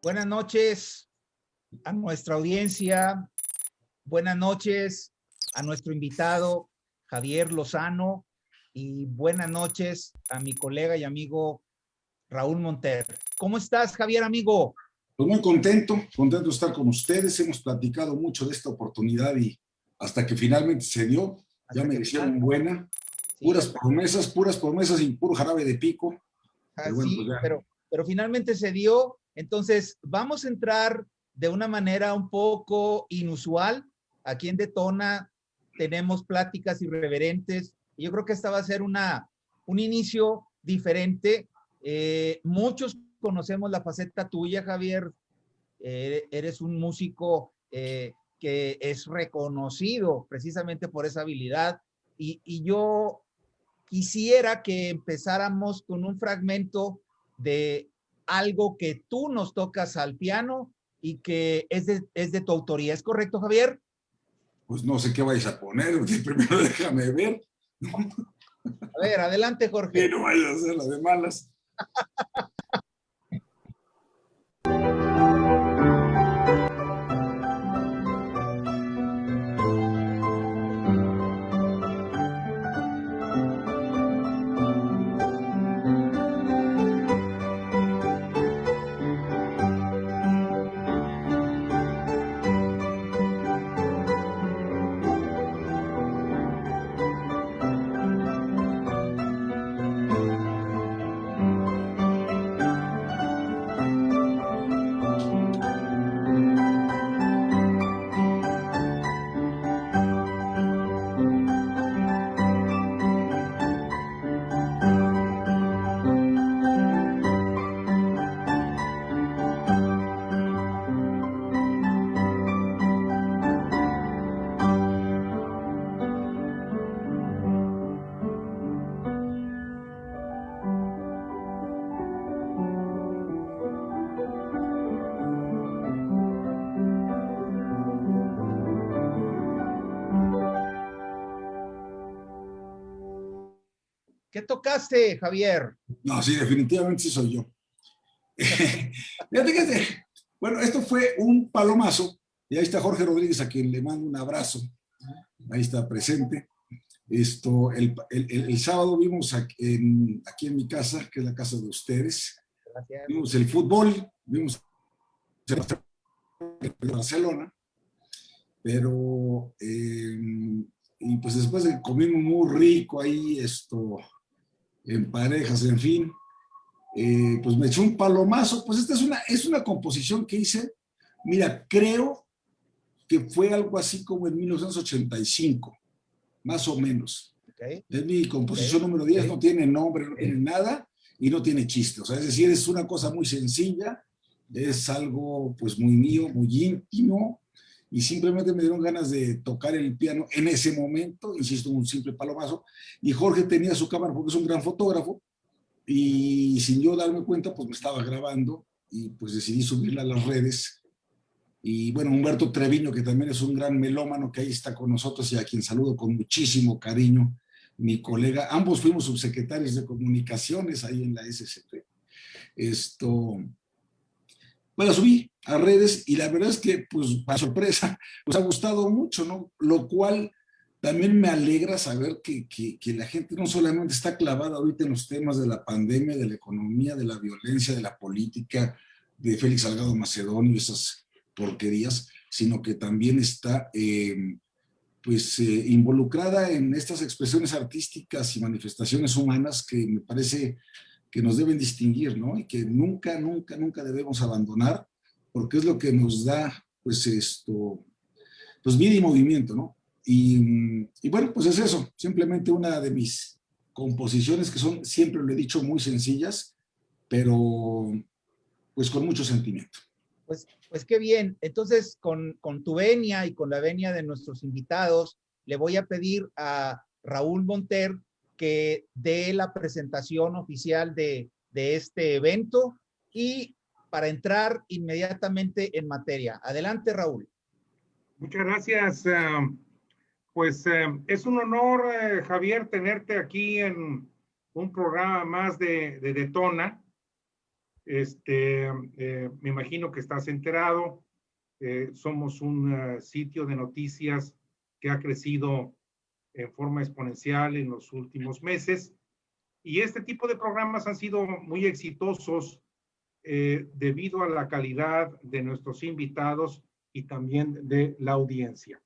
Buenas noches a nuestra audiencia. Buenas noches a nuestro invitado Javier Lozano y buenas noches a mi colega y amigo Raúl Monter. ¿Cómo estás, Javier, amigo? Pues muy contento de estar con ustedes. Hemos platicado mucho de esta oportunidad y hasta que finalmente se dio, ya me hicieron buena. Sí, puras promesas y puro jarabe de pico. Pero bueno, sí, pues pero finalmente se dio. Entonces, vamos a entrar de una manera un poco inusual. Aquí en Detona tenemos pláticas irreverentes. Y yo creo que esta va a ser un inicio diferente. Muchos conocemos la faceta tuya, Javier. Eres un músico que es reconocido precisamente por esa habilidad. Y yo quisiera que empezáramos con un fragmento de algo que tú nos tocas al piano y que es de tu autoría. ¿Es correcto, Javier? Pues no sé qué vais a poner. Primero déjame ver. A ver, adelante, Jorge. Que no vayas a hacer la de malas. ¿Qué tocaste, Javier? No, sí, definitivamente sí soy yo. Fíjate que, bueno, esto fue un palomazo, y ahí está Jorge Rodríguez, a quien le mando un abrazo, ahí está presente. El sábado vimos aquí en mi casa, que es la casa de ustedes. Gracias. Vimos el fútbol, vimos el Barcelona, pero y pues después de comimos muy rico ahí, en parejas, en fin, pues me echó un palomazo. Pues esta es una composición que hice, mira, creo que fue algo así como en 1985, más o menos. Okay. Es mi composición número 10, no tiene nombre, no tiene nada y no tiene chiste. O sea, es decir, es una cosa muy sencilla, es algo pues muy mío, muy íntimo, y simplemente me dieron ganas de tocar el piano en ese momento, insisto, un simple palomazo, y Jorge tenía su cámara porque es un gran fotógrafo, y sin yo darme cuenta, pues me estaba grabando, y pues decidí subirla a las redes. Y bueno, Humberto Treviño, que también es un gran melómano, que ahí está con nosotros y a quien saludo con muchísimo cariño, mi colega. Ambos fuimos subsecretarios de comunicaciones ahí en la SCP. Pues la subí a redes y la verdad es que, pues, para sorpresa, pues ha gustado mucho, ¿no? Lo cual también me alegra saber que la gente no solamente está clavada ahorita en los temas de la pandemia, de la economía, de la violencia, de la política, de Félix Salgado Macedonio y esas porquerías, sino que también está involucrada en estas expresiones artísticas y manifestaciones humanas que me parece que nos deben distinguir, ¿no? Y que nunca debemos abandonar, porque es lo que nos da, pues vida y movimiento, ¿no? Y bueno, pues es eso, simplemente una de mis composiciones que son, siempre lo he dicho, muy sencillas, pero pues con mucho sentimiento. Pues qué bien. Entonces, con tu venia y con la venia de nuestros invitados, le voy a pedir a Raúl Monter que dé la presentación oficial de este evento y para entrar inmediatamente en materia. Adelante, Raúl. Muchas gracias. Es un honor, Javier, tenerte aquí en un programa más de Detona. Me imagino que estás enterado. Somos un sitio de noticias que ha crecido en forma exponencial en los últimos meses. Y este tipo de programas han sido muy exitosos debido a la calidad de nuestros invitados y también de la audiencia.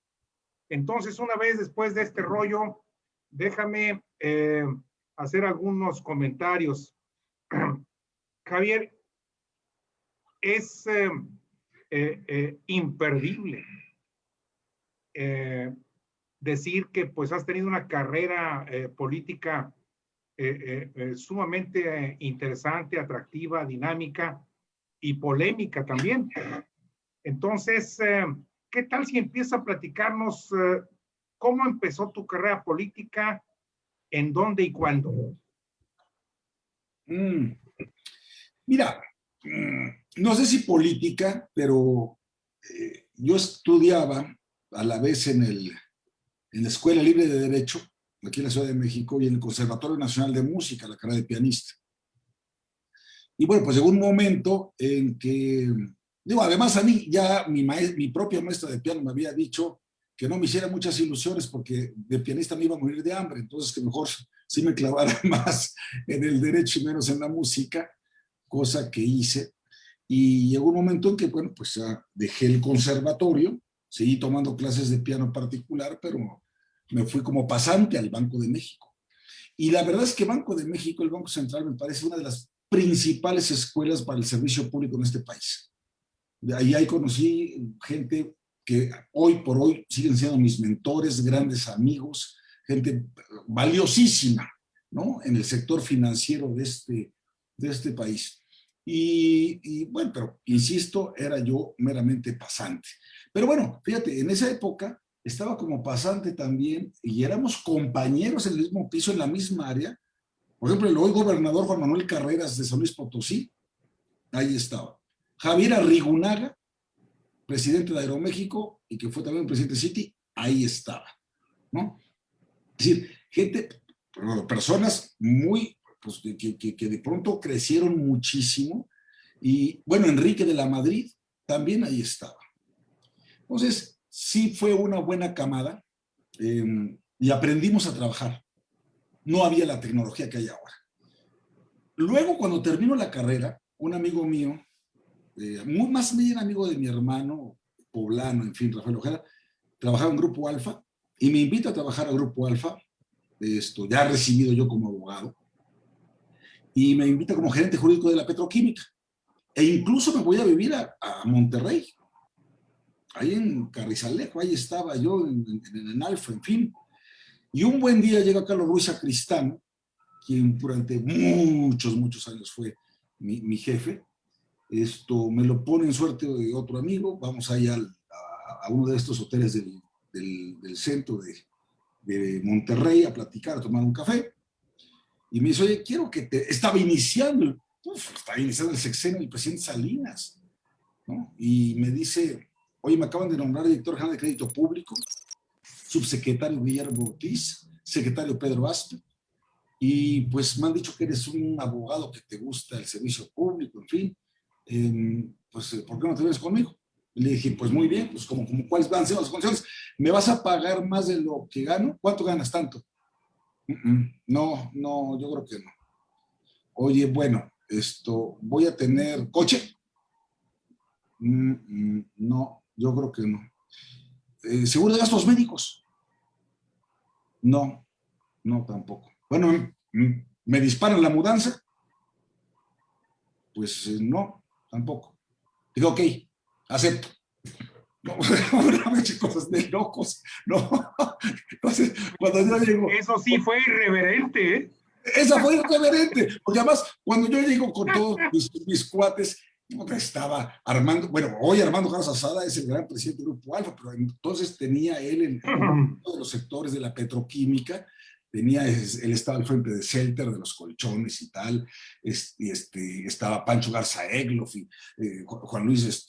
Entonces, una vez después de este rollo, déjame hacer algunos comentarios. Javier, es imperdible decir que pues has tenido una carrera política sumamente interesante, atractiva, dinámica y polémica también. Entonces, ¿qué tal si empiezas a platicarnos cómo empezó tu carrera política, en dónde y cuándo? Mira, no sé si política, pero yo estudiaba a la vez en la Escuela Libre de Derecho, aquí en la Ciudad de México, y en el Conservatorio Nacional de Música, la carrera de pianista. Y bueno, pues llegó un momento en que, digo, además a mí ya mi propia maestra de piano me había dicho que no me hiciera muchas ilusiones porque de pianista me iba a morir de hambre, entonces que mejor sí me clavara más en el derecho y menos en la música, cosa que hice. Y llegó un momento en que, bueno, pues ya dejé el conservatorio, seguí tomando clases de piano particular, pero me fui como pasante al Banco de México. Y la verdad es que Banco de México, el Banco Central, me parece una de las principales escuelas para el servicio público en este país. Ahí conocí gente que hoy por hoy siguen siendo mis mentores, grandes amigos, gente valiosísima, ¿no? En el sector financiero de este país. Y bueno, pero insisto, era yo meramente pasante. Pero bueno, fíjate, en esa época estaba como pasante también y éramos compañeros en el mismo piso, en la misma área. Por ejemplo, el hoy gobernador Juan Manuel Carreras de San Luis Potosí, ahí estaba. Javier Arrigunaga, presidente de Aeroméxico y que fue también presidente de Citi, ahí estaba, ¿no? Es decir, personas muy, pues, que de pronto crecieron muchísimo. Y bueno, Enrique de la Madrid también ahí estaba. Entonces, sí fue una buena camada y aprendimos a trabajar. No había la tecnología que hay ahora. Luego, cuando termino la carrera, un amigo mío, más bien amigo de mi hermano, poblano, en fin, Rafael Ojeda, trabajaba en Grupo Alfa y me invita a trabajar al Grupo Alfa, ya recibido yo como abogado, y me invita como gerente jurídico de la petroquímica. E incluso me voy a vivir a Monterrey, ahí en Carrizalejo, ahí estaba yo en Alfa, en fin. Y un buen día llega Carlos Ruiz Sacristán, quien durante muchos años fue mi jefe. Me lo pone en suerte de otro amigo, vamos ahí a uno de estos hoteles del centro de Monterrey a platicar, a tomar un café. Y me dice, oye, quiero que estaba iniciando el sexenio del presidente Salinas, ¿no? Y me dice, oye, me acaban de nombrar director general de crédito público, subsecretario Guillermo Ortiz, secretario Pedro Aspe, y pues me han dicho que eres un abogado que te gusta el servicio público, en fin, pues ¿por qué no te vienes conmigo? Y le dije, pues muy bien, pues como cuáles van a ser las condiciones, ¿me vas a pagar más de lo que gano? ¿Cuánto ganas tanto? No, yo creo que no. Oye, bueno, ¿voy a tener coche? No, yo creo que no. ¿Seguro de gastos médicos? No, tampoco. Bueno, ¿me disparan la mudanza? Pues no, tampoco. Digo, ok, acepto. No, cosas de locos, ¿no? Entonces, cuando yo llego... Eso sí fue irreverente, ¿eh? Esa fue irreverente, porque además, cuando yo llego con todos mis cuates, estaba Armando, bueno, hoy Armando Carlos Asada es el gran presidente del Grupo Alfa, pero entonces tenía él en uno de los sectores de la petroquímica, él estaba al frente de Celter, de los colchones y tal, estaba Pancho Garza Egloff y Juan Luis,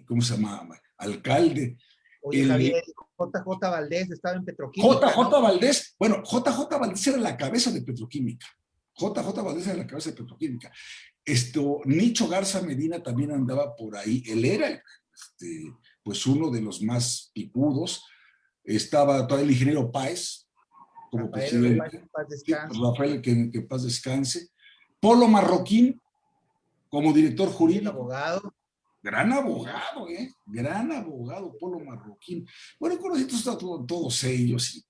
¿cómo se llama? Alcalde. Oye, Javier, JJ Valdés estaba en Petroquímica. JJ Valdés, bueno, JJ Valdés era la cabeza de Petroquímica. JJ Valdés era la cabeza de Petroquímica. Nicho Garza Medina también andaba por ahí. Él era pues uno de los más picudos. Estaba todavía el ingeniero Páez como presidente. Rafael, que en paz descanse. Polo Marroquín como director jurídico. Abogado. Gran abogado, gran abogado, Polo Marroquín. Bueno, con nosotros todos ellos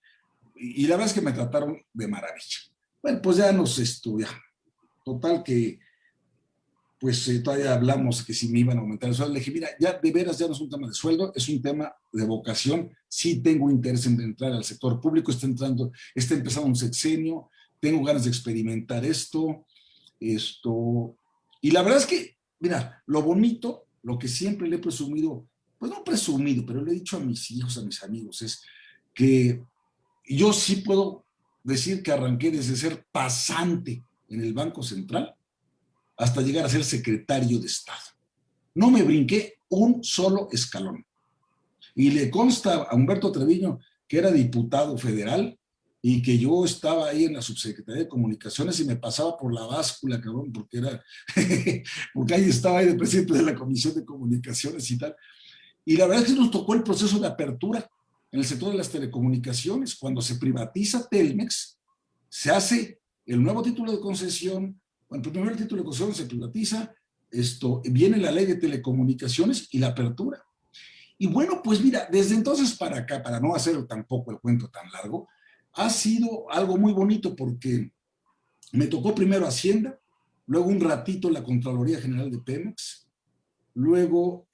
y la verdad es que me trataron de maravilla. Bueno, pues ya nos estudiamos. Total que, pues todavía hablamos que si me iban a aumentar el sueldo. Le dije, mira, ya de veras ya no es un tema de sueldo, es un tema de vocación. Sí tengo interés en entrar al sector público, está empezando un sexenio, tengo ganas de experimentar esto. Y la verdad es que, mira, lo bonito, lo que siempre le he presumido, pues no presumido, pero le he dicho a mis hijos, a mis amigos, es que yo sí puedo decir que arranqué desde ser pasante en el Banco Central hasta llegar a ser secretario de Estado. No me brinqué un solo escalón. Y le consta a Humberto Treviño que era diputado federal y que yo estaba ahí en la subsecretaría de Comunicaciones y me pasaba por la báscula, cabrón, porque ahí estaba ahí de presidente de la Comisión de Comunicaciones y tal. Y la verdad es que nos tocó el proceso de apertura en el sector de las telecomunicaciones. Cuando se privatiza Telmex, se hace el nuevo título de concesión. Bueno, el primer título de concesión se privatiza, viene la ley de telecomunicaciones y la apertura. Y bueno, pues mira, desde entonces para acá, para no hacer tampoco el cuento tan largo, ha sido algo muy bonito porque me tocó primero Hacienda, luego un ratito la Contraloría General de Pemex, luego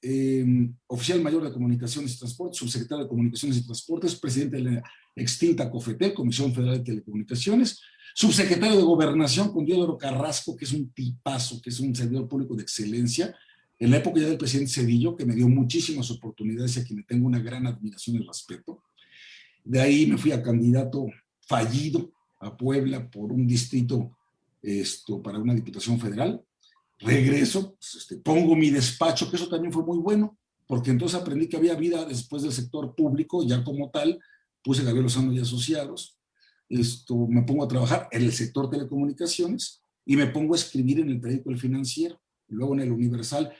oficial mayor de Comunicaciones y Transportes, subsecretario de Comunicaciones y Transportes, presidente de la extinta COFETEL, Comisión Federal de Telecomunicaciones, subsecretario de Gobernación con Diodoro Carrasco, que es un tipazo, que es un servidor público de excelencia, en la época ya del presidente Zedillo, que me dio muchísimas oportunidades y a quien le tengo una gran admiración y respeto. De ahí me fui a candidato fallido a Puebla por un distrito para una diputación federal. Regreso, pues, pongo mi despacho, que eso también fue muy bueno, porque entonces aprendí que había vida después del sector público, ya como tal, puse Gabriel Lozano y Asociados, me pongo a trabajar en el sector telecomunicaciones y me pongo a escribir en el periódico El Financiero, y luego en el Universal.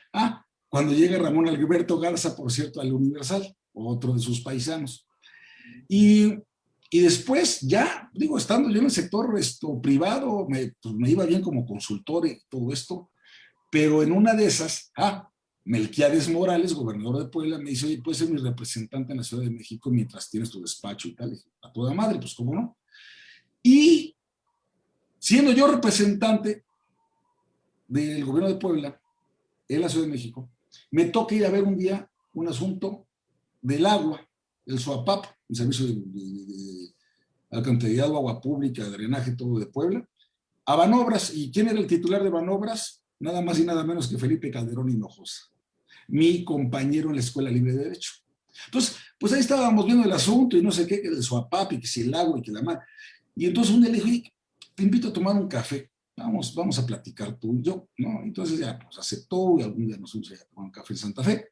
Cuando llega Ramón Alberto Garza, por cierto, al Universal, otro de sus paisanos. Y después ya, digo, estando yo en el sector privado, me iba bien como consultor y todo esto, pero en una de esas, Melquiades Morales, gobernador de Puebla, me dice, oye, puedes ser mi representante en la Ciudad de México mientras tienes tu despacho y tal. Y dije, a toda madre, pues cómo no. Y siendo yo representante del gobierno de Puebla en la Ciudad de México, me toca ir a ver un día un asunto del agua, el SOAPAP, el Servicio de Alcantarillado, Agua Pública, Drenaje, todo de Puebla, a Banobras. ¿Y quién era el titular de Banobras? Nada más y nada menos que Felipe Calderón Hinojosa, mi compañero en la Escuela Libre de Derecho. Entonces, pues ahí estábamos viendo el asunto y no sé qué, que el SOAPAP y que si el agua y que la mar. Y entonces un día le dije, te invito a tomar un café, vamos a platicar tú y yo, ¿no? Entonces ya, pues aceptó y algún día nos fuimos a tomar un café en Santa Fe,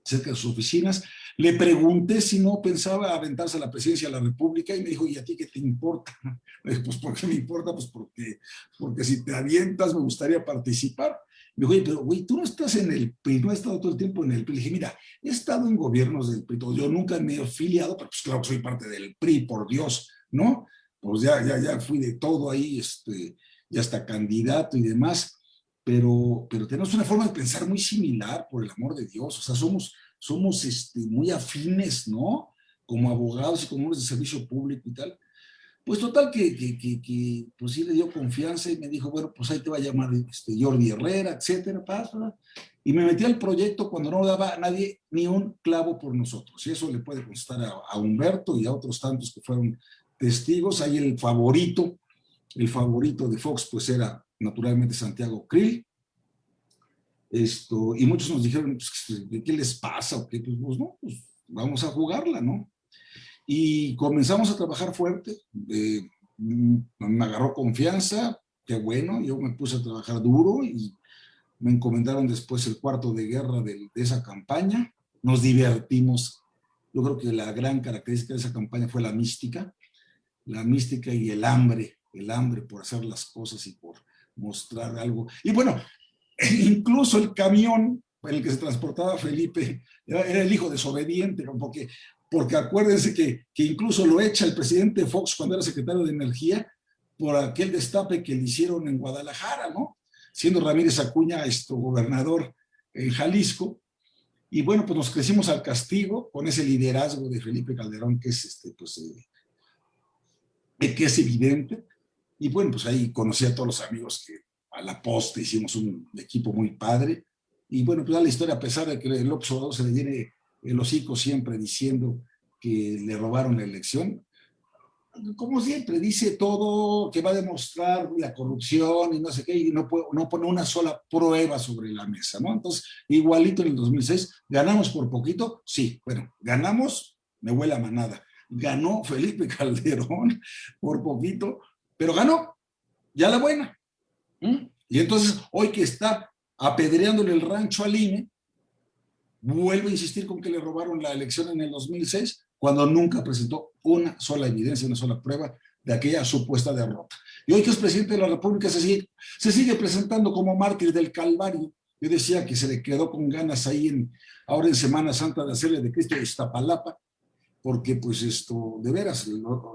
cerca de sus oficinas. Le pregunté si no pensaba aventarse a la presidencia de la República y me dijo, ¿y a ti qué te importa? Le dije, pues, ¿por qué me importa? Pues porque si te avientas me gustaría participar. Me dijo, oye, pero güey, tú no estás en el PRI, no has estado todo el tiempo en el PRI. Le dije, mira, he estado en gobiernos del PRI, yo nunca me he afiliado, pero pues claro que soy parte del PRI, por Dios, ¿no? Pues ya fui de todo ahí, ya hasta candidato y demás. Pero tenemos una forma de pensar muy similar, por el amor de Dios. O sea, somos muy afines, ¿no? Como abogados y como hombres de servicio público y tal. Pues total que pues sí le dio confianza y me dijo, bueno, pues ahí te va a llamar Jordi Herrera, etcétera, y me metí al proyecto cuando no daba a nadie ni un clavo por nosotros. Y eso le puede constar a Humberto y a otros tantos que fueron testigos. Ahí el favorito de Fox, pues era naturalmente Santiago Krill. Y muchos nos dijeron, pues, ¿qué les pasa? ¿O qué? Pues no, pues vamos a jugarla, ¿no? Y comenzamos a trabajar fuerte, me agarró confianza, qué bueno, yo me puse a trabajar duro y me encomendaron después el cuarto de guerra de esa campaña. Nos divertimos. Yo creo que la gran característica de esa campaña fue la mística y el hambre el hambre por hacer las cosas y por mostrar algo. Y bueno, incluso el camión en el que se transportaba Felipe era el hijo desobediente, porque acuérdense que incluso lo echa el presidente Fox cuando era secretario de Energía por aquel destape que le hicieron en Guadalajara, ¿no? Siendo Ramírez Acuña gobernador en Jalisco. Y bueno, pues nos crecimos al castigo con ese liderazgo de Felipe Calderón, que es, que es evidente. Y bueno, pues ahí conocí a todos los amigos que a la posta hicimos un equipo muy padre. Y bueno, pues la historia, a pesar de que López Obrador se le llene el hocico siempre diciendo que le robaron la elección, como siempre, dice todo que va a demostrar la corrupción y no sé qué, y no pone una sola prueba sobre la mesa, ¿no? Entonces, igualito en el 2006, ¿ganamos por poquito? Sí, bueno, ganamos, me huele a manada. Ganó Felipe Calderón por poquito, pero ganó, ya la buena. Y entonces, hoy que está apedreándole el rancho al INE, vuelve a insistir con que le robaron la elección en el 2006, cuando nunca presentó una sola evidencia, una sola prueba de aquella supuesta derrota. Y hoy que es presidente de la República se sigue presentando como mártir del Calvario. Yo decía que se le quedó con ganas ahí ahora en Semana Santa de hacerle de Cristo de Iztapalapa, porque pues de veras,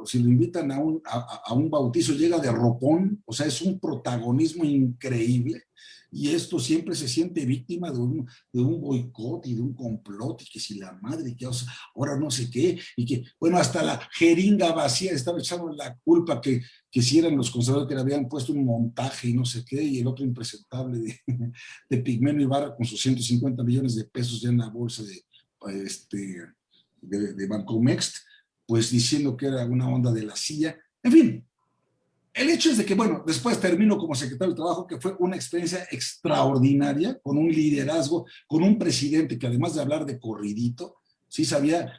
si lo invitan a un bautizo llega de ropón, o sea, es un protagonismo increíble, y esto siempre se siente víctima de un boicot y de un complot, y que si la madre, que ahora no sé qué, y que, bueno, hasta la jeringa vacía estaba echando la culpa que si eran los conservadores que le habían puesto un montaje y no sé qué, y el otro impresentable de Pigmeno Ibarra con sus 150 millones de pesos ya en la bolsa de Bancomext, pues diciendo que era una onda de la silla. En fin, el hecho es de que, bueno, después termino como secretario de Trabajo, que fue una experiencia extraordinaria, con un liderazgo, con un presidente que además de hablar de corridito, sí sabía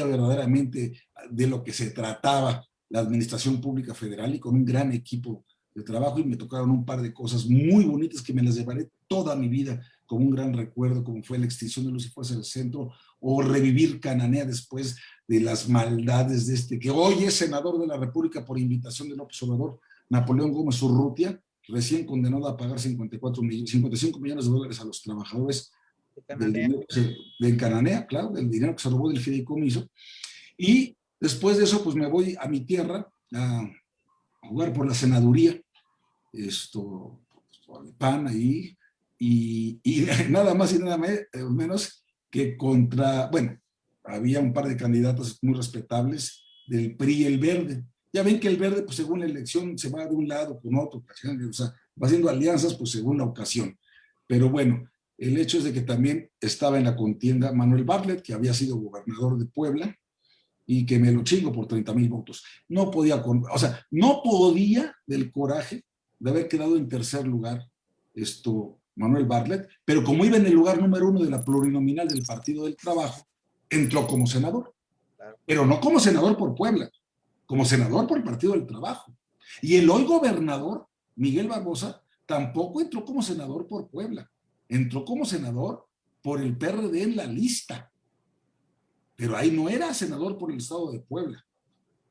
verdaderamente de lo que se trataba la administración pública federal, y con un gran equipo de trabajo, y me tocaron un par de cosas muy bonitas que me las llevaré toda mi vida como un gran recuerdo, como fue la extinción de Luz y Fuerza del Centro, o revivir Cananea después de las maldades de que hoy es senador de la República por invitación de López Obrador, Napoleón Gómez Urrutia, recién condenado a pagar 55 millones de dólares a los trabajadores del dinero de Cananea, claro, del dinero que se robó del fideicomiso. Y después de eso, pues me voy a mi tierra a jugar por la senaduría, por el PAN ahí, y nada más y nada menos que había un par de candidatos muy respetables del PRI y el Verde. Ya ven que el Verde, pues según la elección, se va de un lado con otro, o sea, va haciendo alianzas, pues según la ocasión. Pero bueno, el hecho es de que también estaba en la contienda Manuel Bartlett, que había sido gobernador de Puebla, y que me lo chingo por 30,000 votos. No podía del coraje de haber quedado en tercer lugar Manuel Bartlett, pero como iba en el lugar número 1 de la plurinominal del Partido del Trabajo, entró como senador, pero no como senador por Puebla, como senador por el Partido del Trabajo. Y el hoy gobernador, Miguel Barbosa, tampoco entró como senador por Puebla, entró como senador por el PRD en la lista, pero ahí no era senador por el estado de Puebla.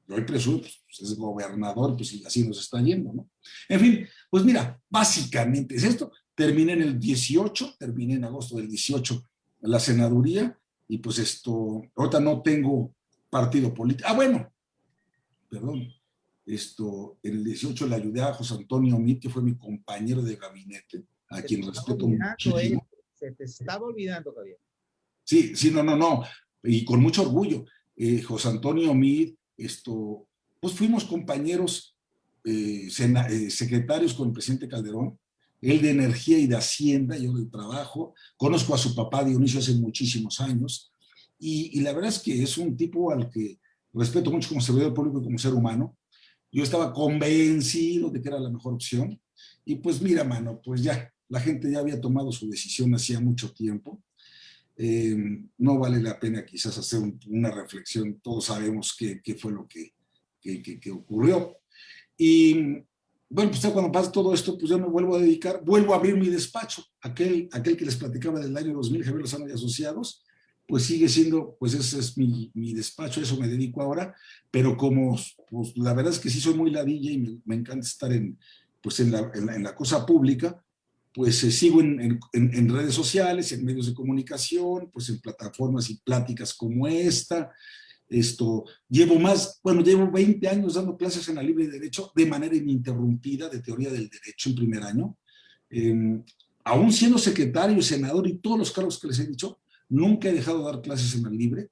Y hoy presumo, pues es gobernador, pues y así nos está yendo, ¿no? En fin, pues mira, básicamente es esto. Terminé en el 18, terminé en agosto del 18 la senaduría, y pues ahorita no tengo partido político. Perdón, en el 18 le ayudé a José Antonio Meade, que fue mi compañero de gabinete, a quien respeto muchísimo. Se te estaba olvidando, Javier. Sí, no, y con mucho orgullo. José Antonio Meade, pues fuimos compañeros secretarios con el presidente Calderón, él de Energía y de Hacienda, yo del Trabajo. Conozco a su papá Dionisio hace muchísimos años, y la verdad es que es un tipo al que respeto mucho como servidor público y como ser humano. Yo estaba convencido de que era la mejor opción, y pues mira, mano, pues ya, la gente ya había tomado su decisión hacía mucho tiempo. No vale la pena quizás hacer una reflexión, todos sabemos qué fue lo que ocurrió. Y bueno, pues cuando pasa todo esto, pues yo me vuelvo a dedicar, vuelvo a abrir mi despacho, aquel que les platicaba del año 2000, Javier Lozano y Asociados, pues sigue siendo, pues ese es mi despacho, a eso me dedico ahora, pero como, pues la verdad es que sí soy muy ladilla y me encanta estar pues en la cosa pública, pues sigo en redes sociales, en medios de comunicación, pues en plataformas y pláticas como esta. Llevo 20 años dando clases en la Libre Derecho de manera ininterrumpida de teoría del derecho en primer año. Aún siendo secretario, senador y todos los cargos que les he dicho, nunca he dejado de dar clases en la Libre,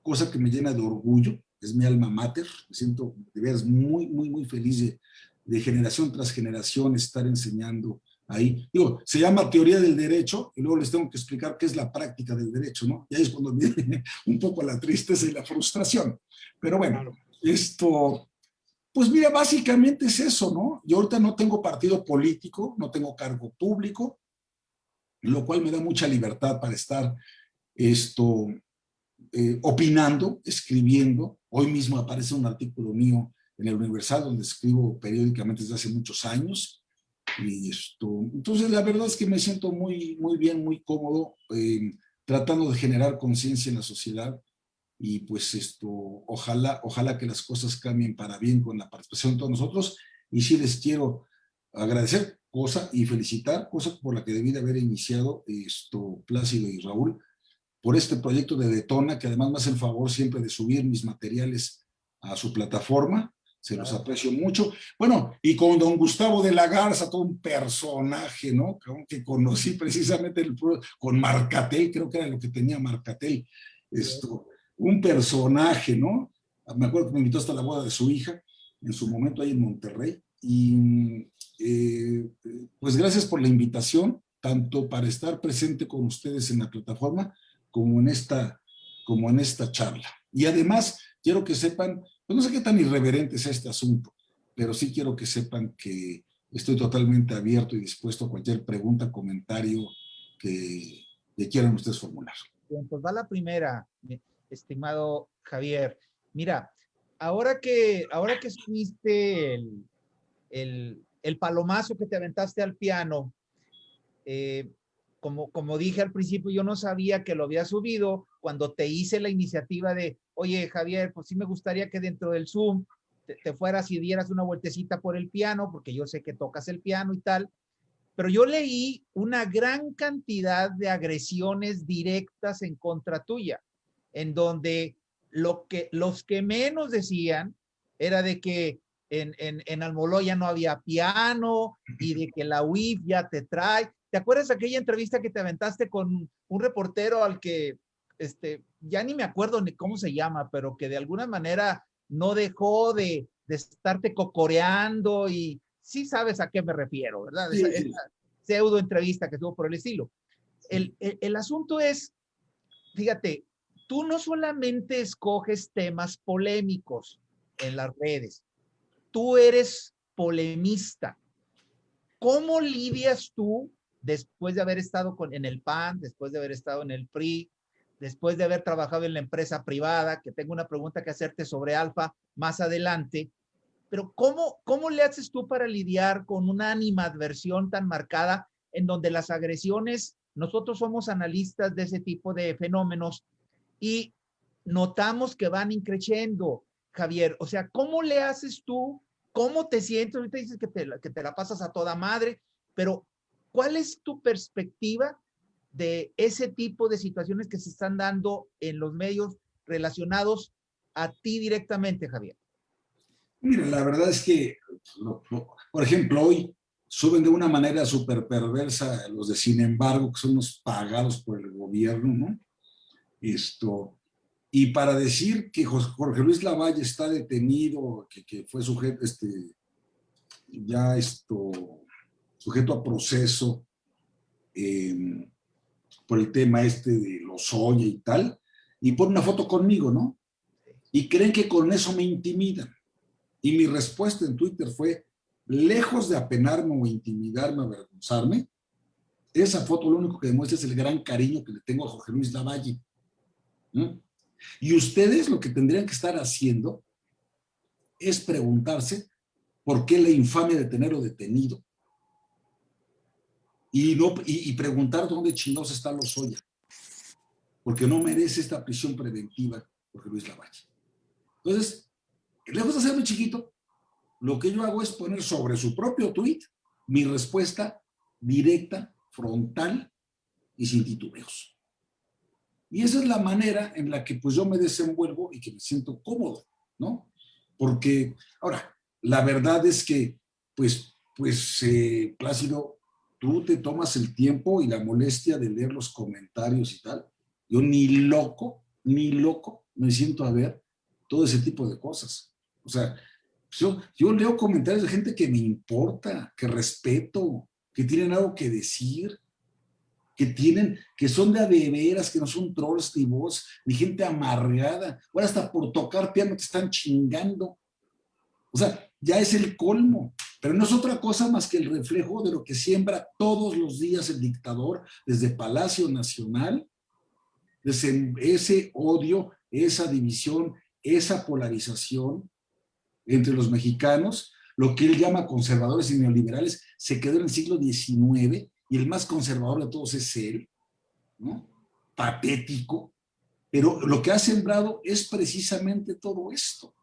cosa que me llena de orgullo, es mi alma mater, me siento de veras muy, muy, muy feliz de generación tras generación estar enseñando ahí. Digo, se llama teoría del derecho y luego les tengo que explicar qué es la práctica del derecho, ¿no? Y ahí es cuando viene un poco la tristeza y la frustración. Pero bueno, pues mira, básicamente es eso, ¿no? Yo ahorita no tengo partido político, no tengo cargo público, lo cual me da mucha libertad para estar opinando, escribiendo. Hoy mismo aparece un artículo mío en el Universal donde escribo periódicamente desde hace muchos años. Y entonces la verdad es que me siento muy, muy bien, muy cómodo, tratando de generar conciencia en la sociedad y pues ojalá que las cosas cambien para bien con la participación de todos nosotros. Y sí les quiero agradecer y felicitar, cosa por la que debí de haber iniciado Plácido y Raúl, por este proyecto de Detona, que además me hace el favor siempre de subir mis materiales a su plataforma. Se los aprecio mucho. Bueno, y con don Gustavo de la Garza, todo un personaje, ¿no? Que conocí precisamente con Marcatel, creo que era lo que tenía Marcatel. Un personaje, ¿no? Me acuerdo que me invitó hasta la boda de su hija, en su momento ahí en Monterrey. Y pues gracias por la invitación, tanto para estar presente con ustedes en la plataforma, como en esta charla. Y además, quiero que sepan, pues no sé qué tan irreverente es este asunto, pero sí quiero que sepan que estoy totalmente abierto y dispuesto a cualquier pregunta, comentario que quieran ustedes formular. Bien, pues va la primera, estimado Javier. Mira, ahora que subiste el palomazo que te aventaste al piano, como dije al principio, yo no sabía que lo había subido cuando te hice la iniciativa de, oye, Javier, pues sí me gustaría que dentro del Zoom te fueras y dieras una vueltecita por el piano, porque yo sé que tocas el piano y tal, pero yo leí una gran cantidad de agresiones directas en contra tuya, en donde los que menos decían era de que en Almoloya no había piano y de que la UIF ya te trae. ¿Te acuerdas de aquella entrevista que te aventaste con un reportero al que, ya ni me acuerdo ni cómo se llama, pero que de alguna manera no dejó de estarte cocoreando y sí sabes a qué me refiero, ¿verdad? Sí, esa pseudo entrevista que tuvo por el estilo. El asunto es, fíjate, tú no solamente escoges temas polémicos en las redes, tú eres polemista. ¿Cómo lidias tú después de haber estado en el PAN, después de haber estado en el PRI, después de haber trabajado en la empresa privada, que tengo una pregunta que hacerte sobre Alfa más adelante, pero ¿cómo le haces tú para lidiar con una animadversión tan marcada en donde las agresiones, nosotros somos analistas de ese tipo de fenómenos y notamos que van increciendo, Javier? O sea, ¿cómo le haces tú? ¿Cómo te sientes? Ahorita dices que te la pasas a toda madre, pero ¿cuál es tu perspectiva de ese tipo de situaciones que se están dando en los medios relacionados a ti directamente, Javier? Mira, la verdad es que, por ejemplo, hoy suben de una manera súper perversa los de Sin Embargo, que son los pagados por el gobierno, ¿no? Y para decir que Jorge Luis Lavalle está detenido, que fue sujeto, sujeto a proceso por el tema de Lozoya y tal, y pone una foto conmigo, ¿no? Y creen que con eso me intimidan. Y mi respuesta en Twitter fue, lejos de apenarme o intimidarme, avergonzarme, esa foto lo único que demuestra es el gran cariño que le tengo a Jorge Luis Lavalle. ¿Mm? Y ustedes lo que tendrían que estar haciendo es preguntarse por qué la infamia de tenerlo detenido. Y preguntar dónde chingados está Lozoya. porque no merece esta prisión preventiva Jorge Luis Lavalle. Entonces, lejos de hacerme chiquito, lo que yo hago es poner sobre su propio tuit mi respuesta directa, frontal y sin titubeos. Y esa es la manera en la que pues yo me desenvuelvo y que me siento cómodo, ¿no? Porque, ahora, la verdad es que, Plácido, tú te tomas el tiempo y la molestia de leer los comentarios y tal. Yo ni loco me siento a ver todo ese tipo de cosas. O sea, yo leo comentarios de gente que me importa, que respeto, que tienen algo que decir, que son de veras, que no son trolls ni bots, ni gente amargada. Ahora hasta por tocar piano te están chingando. O sea, ya es el colmo. Pero no es otra cosa más que el reflejo de lo que siembra todos los días el dictador desde Palacio Nacional, desde ese odio, esa división, esa polarización entre los mexicanos. Lo que él llama conservadores y neoliberales se quedó en el siglo XIX y el más conservador de todos es él, ¿no? Patético, pero lo que ha sembrado es precisamente todo esto.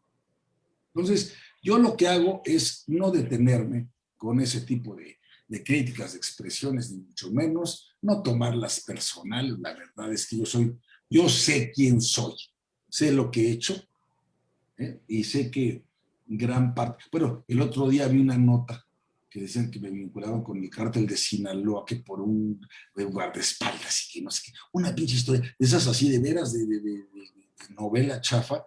Entonces, yo lo que hago es no detenerme con ese tipo de críticas, de expresiones, ni mucho menos, no tomarlas personales. La verdad es que yo sé quién soy, sé lo que he hecho, y sé que gran parte, bueno, el otro día vi una nota que decían que me vinculaban con el cártel de Sinaloa, que por un guardaespaldas y que no sé qué, una pinche historia, de esas así de veras de novela chafa.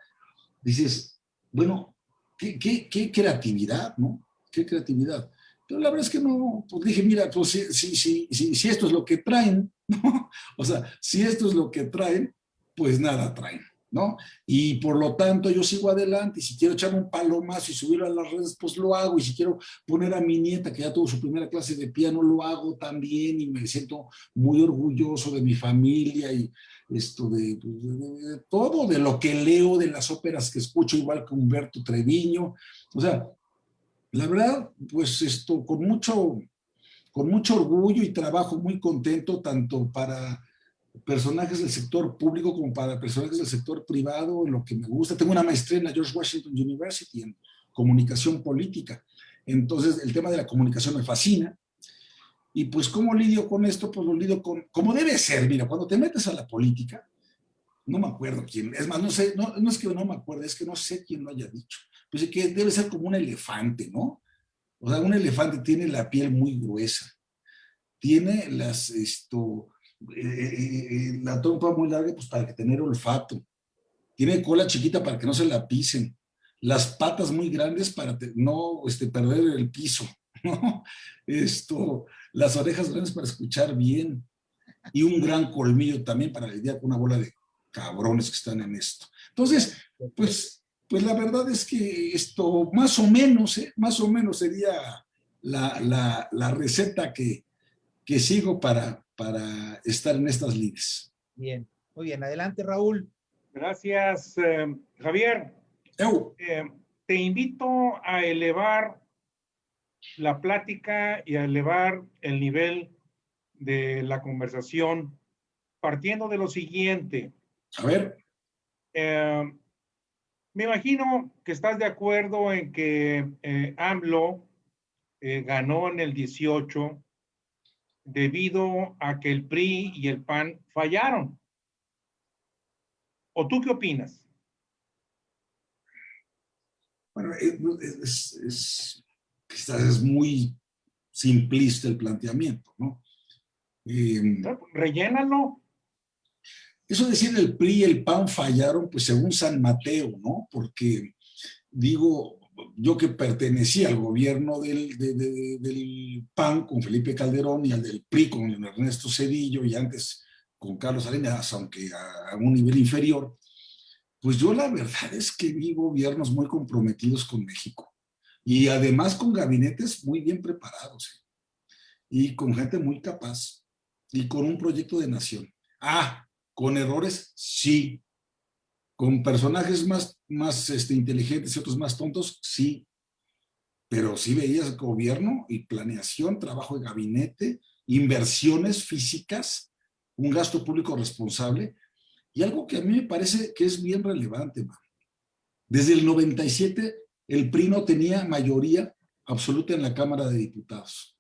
Dices, bueno, qué creatividad, ¿no? Qué creatividad. Pero la verdad es que no, pues dije, mira, pues si esto es lo que traen, ¿no? O sea, si esto es lo que traen, pues nada traen, ¿no? Y por lo tanto yo sigo adelante, y si quiero echarme un palomazo y subirlo a las redes, pues lo hago, y si quiero poner a mi nieta que ya tuvo su primera clase de piano, lo hago también, y me siento muy orgulloso de mi familia y esto de todo, de lo que leo, de las óperas que escucho, igual que Humberto Treviño. O sea, la verdad, pues con mucho orgullo y trabajo, muy contento, tanto para personajes del sector público como para personajes del sector privado, en lo que me gusta. Tengo una maestría en la George Washington University en comunicación política. Entonces, el tema de la comunicación me fascina. Y pues, ¿cómo lidio con esto? Pues lo lidio como debe ser. Mira, cuando te metes a la política, no me acuerdo quién, es más, no sé, no es que no me acuerdo, es que no sé quién lo haya dicho. Pues es que debe ser como un elefante, ¿no? O sea, un elefante tiene la piel muy gruesa, tiene la trompa muy larga, pues para que tener olfato, tiene cola chiquita para que no se la pisen, las patas muy grandes para no perder el piso, ¿no? Las orejas grandes para escuchar bien, y un gran colmillo también para lidiar con una bola de cabrones que están en esto. Entonces, pues la verdad es que esto más o menos sería la receta que sigo para estar en estas lides. Bien, muy bien. Adelante, Raúl. Gracias, Javier. Te invito a elevar la plática y a elevar el nivel de la conversación partiendo de lo siguiente. A ver. Me imagino que estás de acuerdo en que AMLO ganó en el 18 debido a que el PRI y el PAN fallaron. ¿O tú qué opinas? Bueno, quizás es muy simplista el planteamiento, ¿no? Rellénalo. Eso de decir el PRI y el PAN fallaron, pues según San Mateo, ¿no? Porque, digo, yo que pertenecía al gobierno del PAN con Felipe Calderón y al del PRI con Ernesto Zedillo y antes con Carlos Salinas, aunque a un nivel inferior, pues yo la verdad es que vi gobiernos muy comprometidos con México y además con gabinetes muy bien preparados, y con gente muy capaz y con un proyecto de nación. ¿Con errores? Sí. ¿Con personajes más inteligentes y otros más tontos? Sí. Pero sí veías gobierno y planeación, trabajo de gabinete, inversiones físicas, un gasto público responsable. Y algo que a mí me parece que es bien relevante, man. Desde el 97, el PRI no tenía mayoría absoluta en la Cámara de Diputados.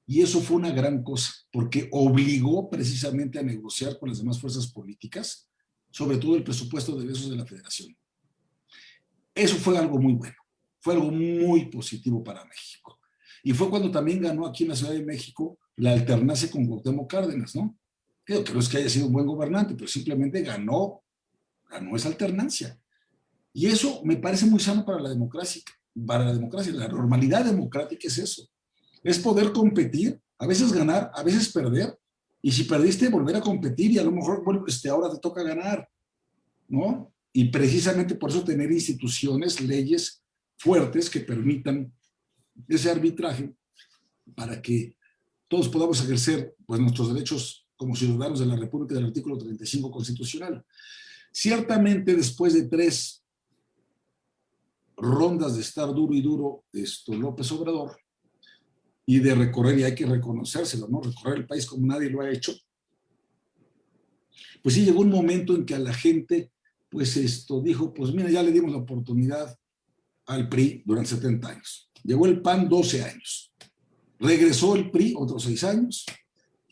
Y eso fue una gran cosa, porque obligó precisamente a negociar con las demás fuerzas políticas, sobre todo el presupuesto de egresos de la Federación. Eso fue algo muy bueno, fue algo muy positivo para México. Y fue cuando también ganó aquí en la Ciudad de México la alternancia con Cuauhtémoc Cárdenas, ¿no? Creo que no es que haya sido un buen gobernante, pero simplemente ganó esa alternancia. Y eso me parece muy sano para la democracia. La normalidad democrática es eso. Es poder competir, a veces ganar, a veces perder. Y si perdiste, volver a competir y a lo mejor, bueno, ahora te toca ganar, ¿no? Y precisamente por eso tener instituciones, leyes fuertes que permitan ese arbitraje para que todos podamos ejercer pues, nuestros derechos como ciudadanos de la República del artículo 35 constitucional. Ciertamente, después de 3 rondas de estar duro y duro López Obrador, y de recorrer, y hay que reconocérselo, ¿no? Recorrer el país como nadie lo ha hecho, pues sí llegó un momento en que a la gente, pues dijo, pues mira, ya le dimos la oportunidad al PRI durante 70 años. Llegó el PAN 12 años. Regresó el PRI otros 6 años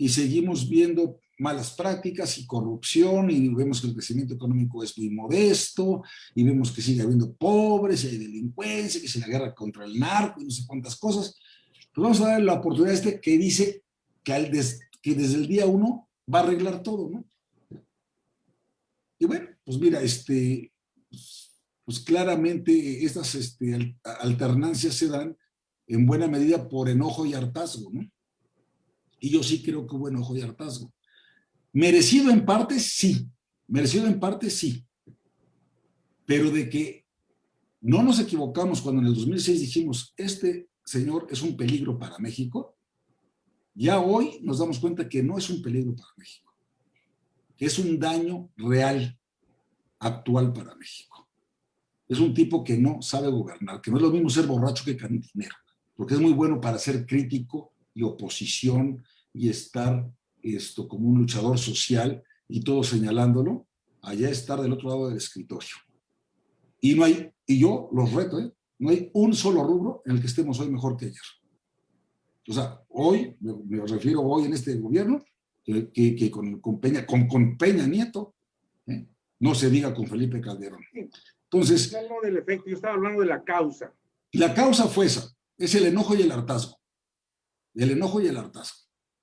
y seguimos viendo malas prácticas y corrupción y vemos que el crecimiento económico es muy modesto y vemos que sigue habiendo pobres y hay delincuencia, que es la guerra contra el narco y no sé cuántas cosas. Pues vamos a darle la oportunidad a que dice que desde el día 1 va a arreglar todo, ¿no? Y bueno, pues mira, pues claramente estas alternancias se dan en buena medida por enojo y hartazgo, ¿no? Y yo sí creo que hubo enojo y hartazgo. Merecido en parte, sí. Pero de que no nos equivocamos cuando en el 2006 dijimos, este señor es un peligro para México, ya hoy nos damos cuenta que no es un peligro para México, que es un daño real, actual para México. Es un tipo que no sabe gobernar, que no es lo mismo ser borracho que cantinero, porque es muy bueno para ser crítico y oposición y estar como un luchador social y todo señalándolo, allá estar del otro lado del escritorio. Y yo los reto, no hay un solo rubro en el que estemos hoy mejor que ayer. O sea, hoy, me refiero hoy en este gobierno, que con Peña Nieto, no se diga con Felipe Calderón. Entonces, no del efecto, yo estaba hablando de la causa. La causa fue esa, es el enojo y el hartazgo. El enojo y el hartazgo.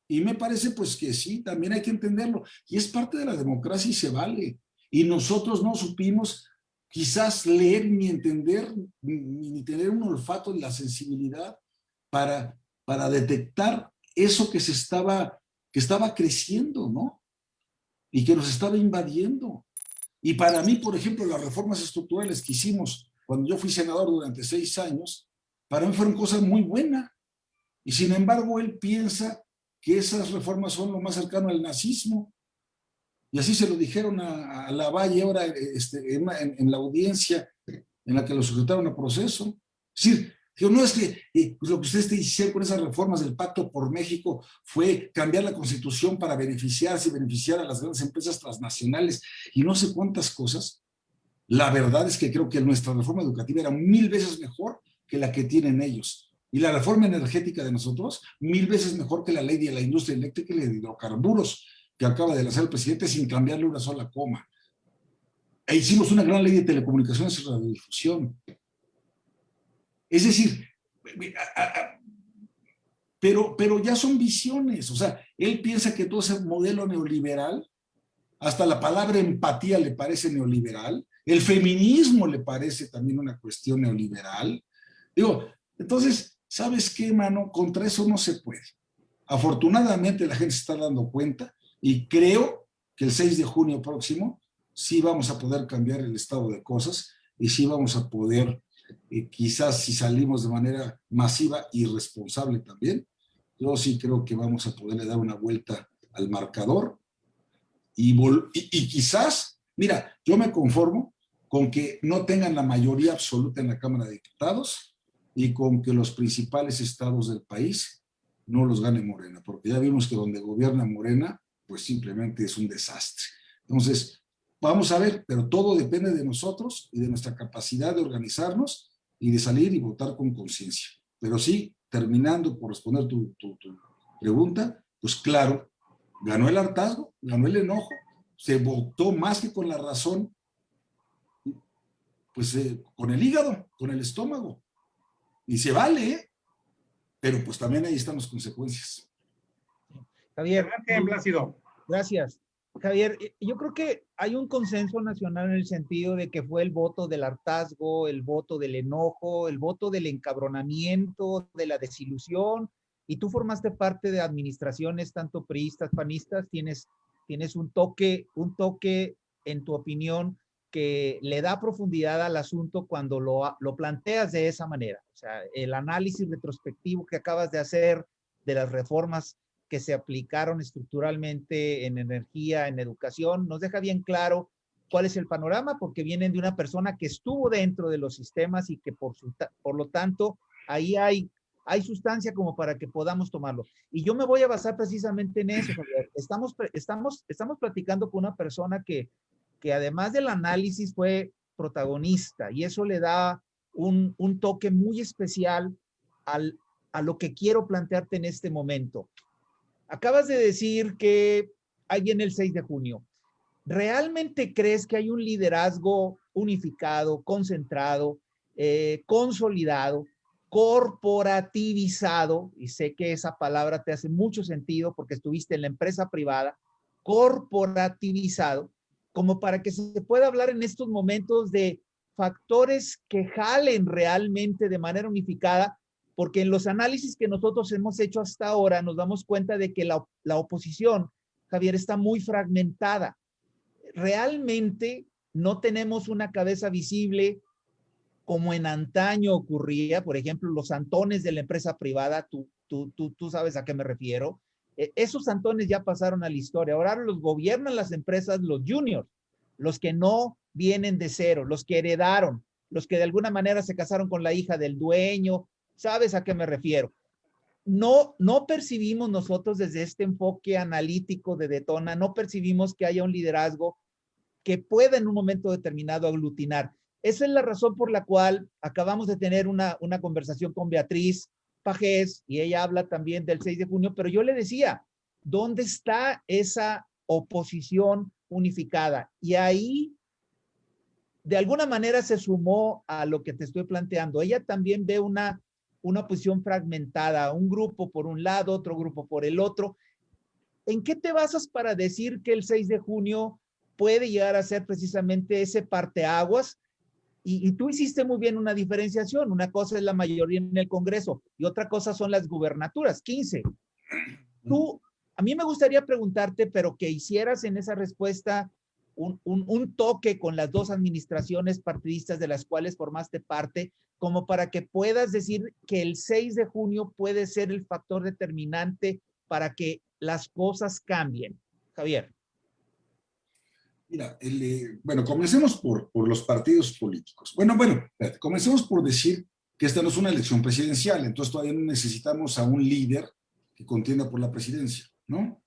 Y me parece pues que sí, también hay que entenderlo. Y es parte de la democracia y se vale. Y nosotros no supimos quizás leer ni entender, ni tener un olfato y la sensibilidad para detectar eso que estaba creciendo, ¿no? Y que nos estaba invadiendo. Y para mí, por ejemplo, las reformas estructurales que hicimos cuando yo fui senador durante 6 años, para mí fueron cosas muy buenas. Y sin embargo, él piensa que esas reformas son lo más cercano al nazismo. Y así se lo dijeron a Lavalle ahora en la audiencia en la que lo sujetaron a proceso. Es decir, que no es que pues lo que ustedes hicieron con esas reformas del Pacto por México fue cambiar la Constitución para beneficiarse y beneficiar a las grandes empresas transnacionales y no sé cuántas cosas. La verdad es que creo que nuestra reforma educativa era 1000 veces mejor que la que tienen ellos. Y la reforma energética de nosotros, 1000 veces mejor que la ley de la industria eléctrica y de hidrocarburos que acaba de lanzar el presidente sin cambiarle una sola coma. E hicimos una gran ley de telecomunicaciones y radiodifusión. Es decir, pero ya son visiones. O sea, él piensa que todo ese modelo neoliberal, hasta la palabra empatía le parece neoliberal, el feminismo le parece también una cuestión neoliberal. Digo, entonces, ¿sabes qué, mano? Contra eso no se puede. Afortunadamente la gente se está dando cuenta y creo que el 6 de junio próximo sí vamos a poder cambiar el estado de cosas y sí vamos a poder, quizás si salimos de manera masiva y responsable también, yo sí creo que vamos a poderle dar una vuelta al marcador y quizás, mira, yo me conformo con que no tengan la mayoría absoluta en la Cámara de Diputados y con que los principales estados del país no los gane Morena, porque ya vimos que donde gobierna Morena, pues simplemente es un desastre. Entonces, vamos a ver, pero todo depende de nosotros y de nuestra capacidad de organizarnos y de salir y votar con conciencia. Pero sí, terminando por responder tu pregunta, pues claro, ganó el hartazgo, ganó el enojo, se votó más que con la razón, pues con el hígado, con el estómago. Y se vale, ¿eh? Pero pues también ahí están las consecuencias. Javier, Plácido. Gracias. Javier, yo creo que hay un consenso nacional en el sentido de que fue el voto del hartazgo, el voto del enojo, el voto del encabronamiento, de la desilusión, y tú formaste parte de administraciones tanto priistas, panistas, tienes un toque en tu opinión que le da profundidad al asunto cuando lo planteas de esa manera. O sea, el análisis retrospectivo que acabas de hacer de las reformas que se aplicaron estructuralmente en energía, en educación, nos deja bien claro cuál es el panorama, porque vienen de una persona que estuvo dentro de los sistemas y que por lo tanto ahí hay sustancia como para que podamos tomarlo. Y yo me voy a basar precisamente en eso, Javier. Estamos platicando con una persona que además del análisis fue protagonista, y eso le da un toque muy especial a lo que quiero plantearte en este momento. Acabas de decir que ahí viene el 6 de junio. ¿Realmente crees que hay un liderazgo unificado, concentrado, consolidado, corporativizado? Y sé que esa palabra te hace mucho sentido porque estuviste en la empresa privada, corporativizado, como para que se pueda hablar en estos momentos de factores que jalen realmente de manera unificada, porque en los análisis que nosotros hemos hecho hasta ahora nos damos cuenta de que la oposición, Javier, está muy fragmentada. Realmente no tenemos una cabeza visible como en antaño ocurría, por ejemplo, los santones de la empresa privada, tú sabes a qué me refiero. Esos santones ya pasaron a la historia. Ahora los gobiernan las empresas, los juniors, los que no vienen de cero, los que heredaron, los que de alguna manera se casaron con la hija del dueño. ¿Sabes a qué me refiero? No percibimos nosotros desde este enfoque analítico de Detona, no percibimos que haya un liderazgo que pueda en un momento determinado aglutinar. Esa es la razón por la cual acabamos de tener una conversación con Beatriz Pajés, y ella habla también del 6 de junio, pero yo le decía, ¿dónde está esa oposición unificada? Y ahí, de alguna manera, se sumó a lo que te estoy planteando. Ella también ve una posición fragmentada, un grupo por un lado, otro grupo por el otro. ¿En qué te basas para decir que el 6 de junio puede llegar a ser precisamente ese parteaguas? Y tú hiciste muy bien una diferenciación. Una cosa es la mayoría en el Congreso y otra cosa son las gubernaturas, 15. A mí me gustaría preguntarte, pero que hicieras en esa respuesta un toque con las dos administraciones partidistas de las cuales formaste parte, como para que puedas decir que el 6 de junio puede ser el factor determinante para que las cosas cambien. Javier. Mira, bueno, comencemos por los partidos políticos. Bueno, comencemos por decir que esta no es una elección presidencial, entonces todavía no necesitamos a un líder que contienda por la presidencia, ¿no?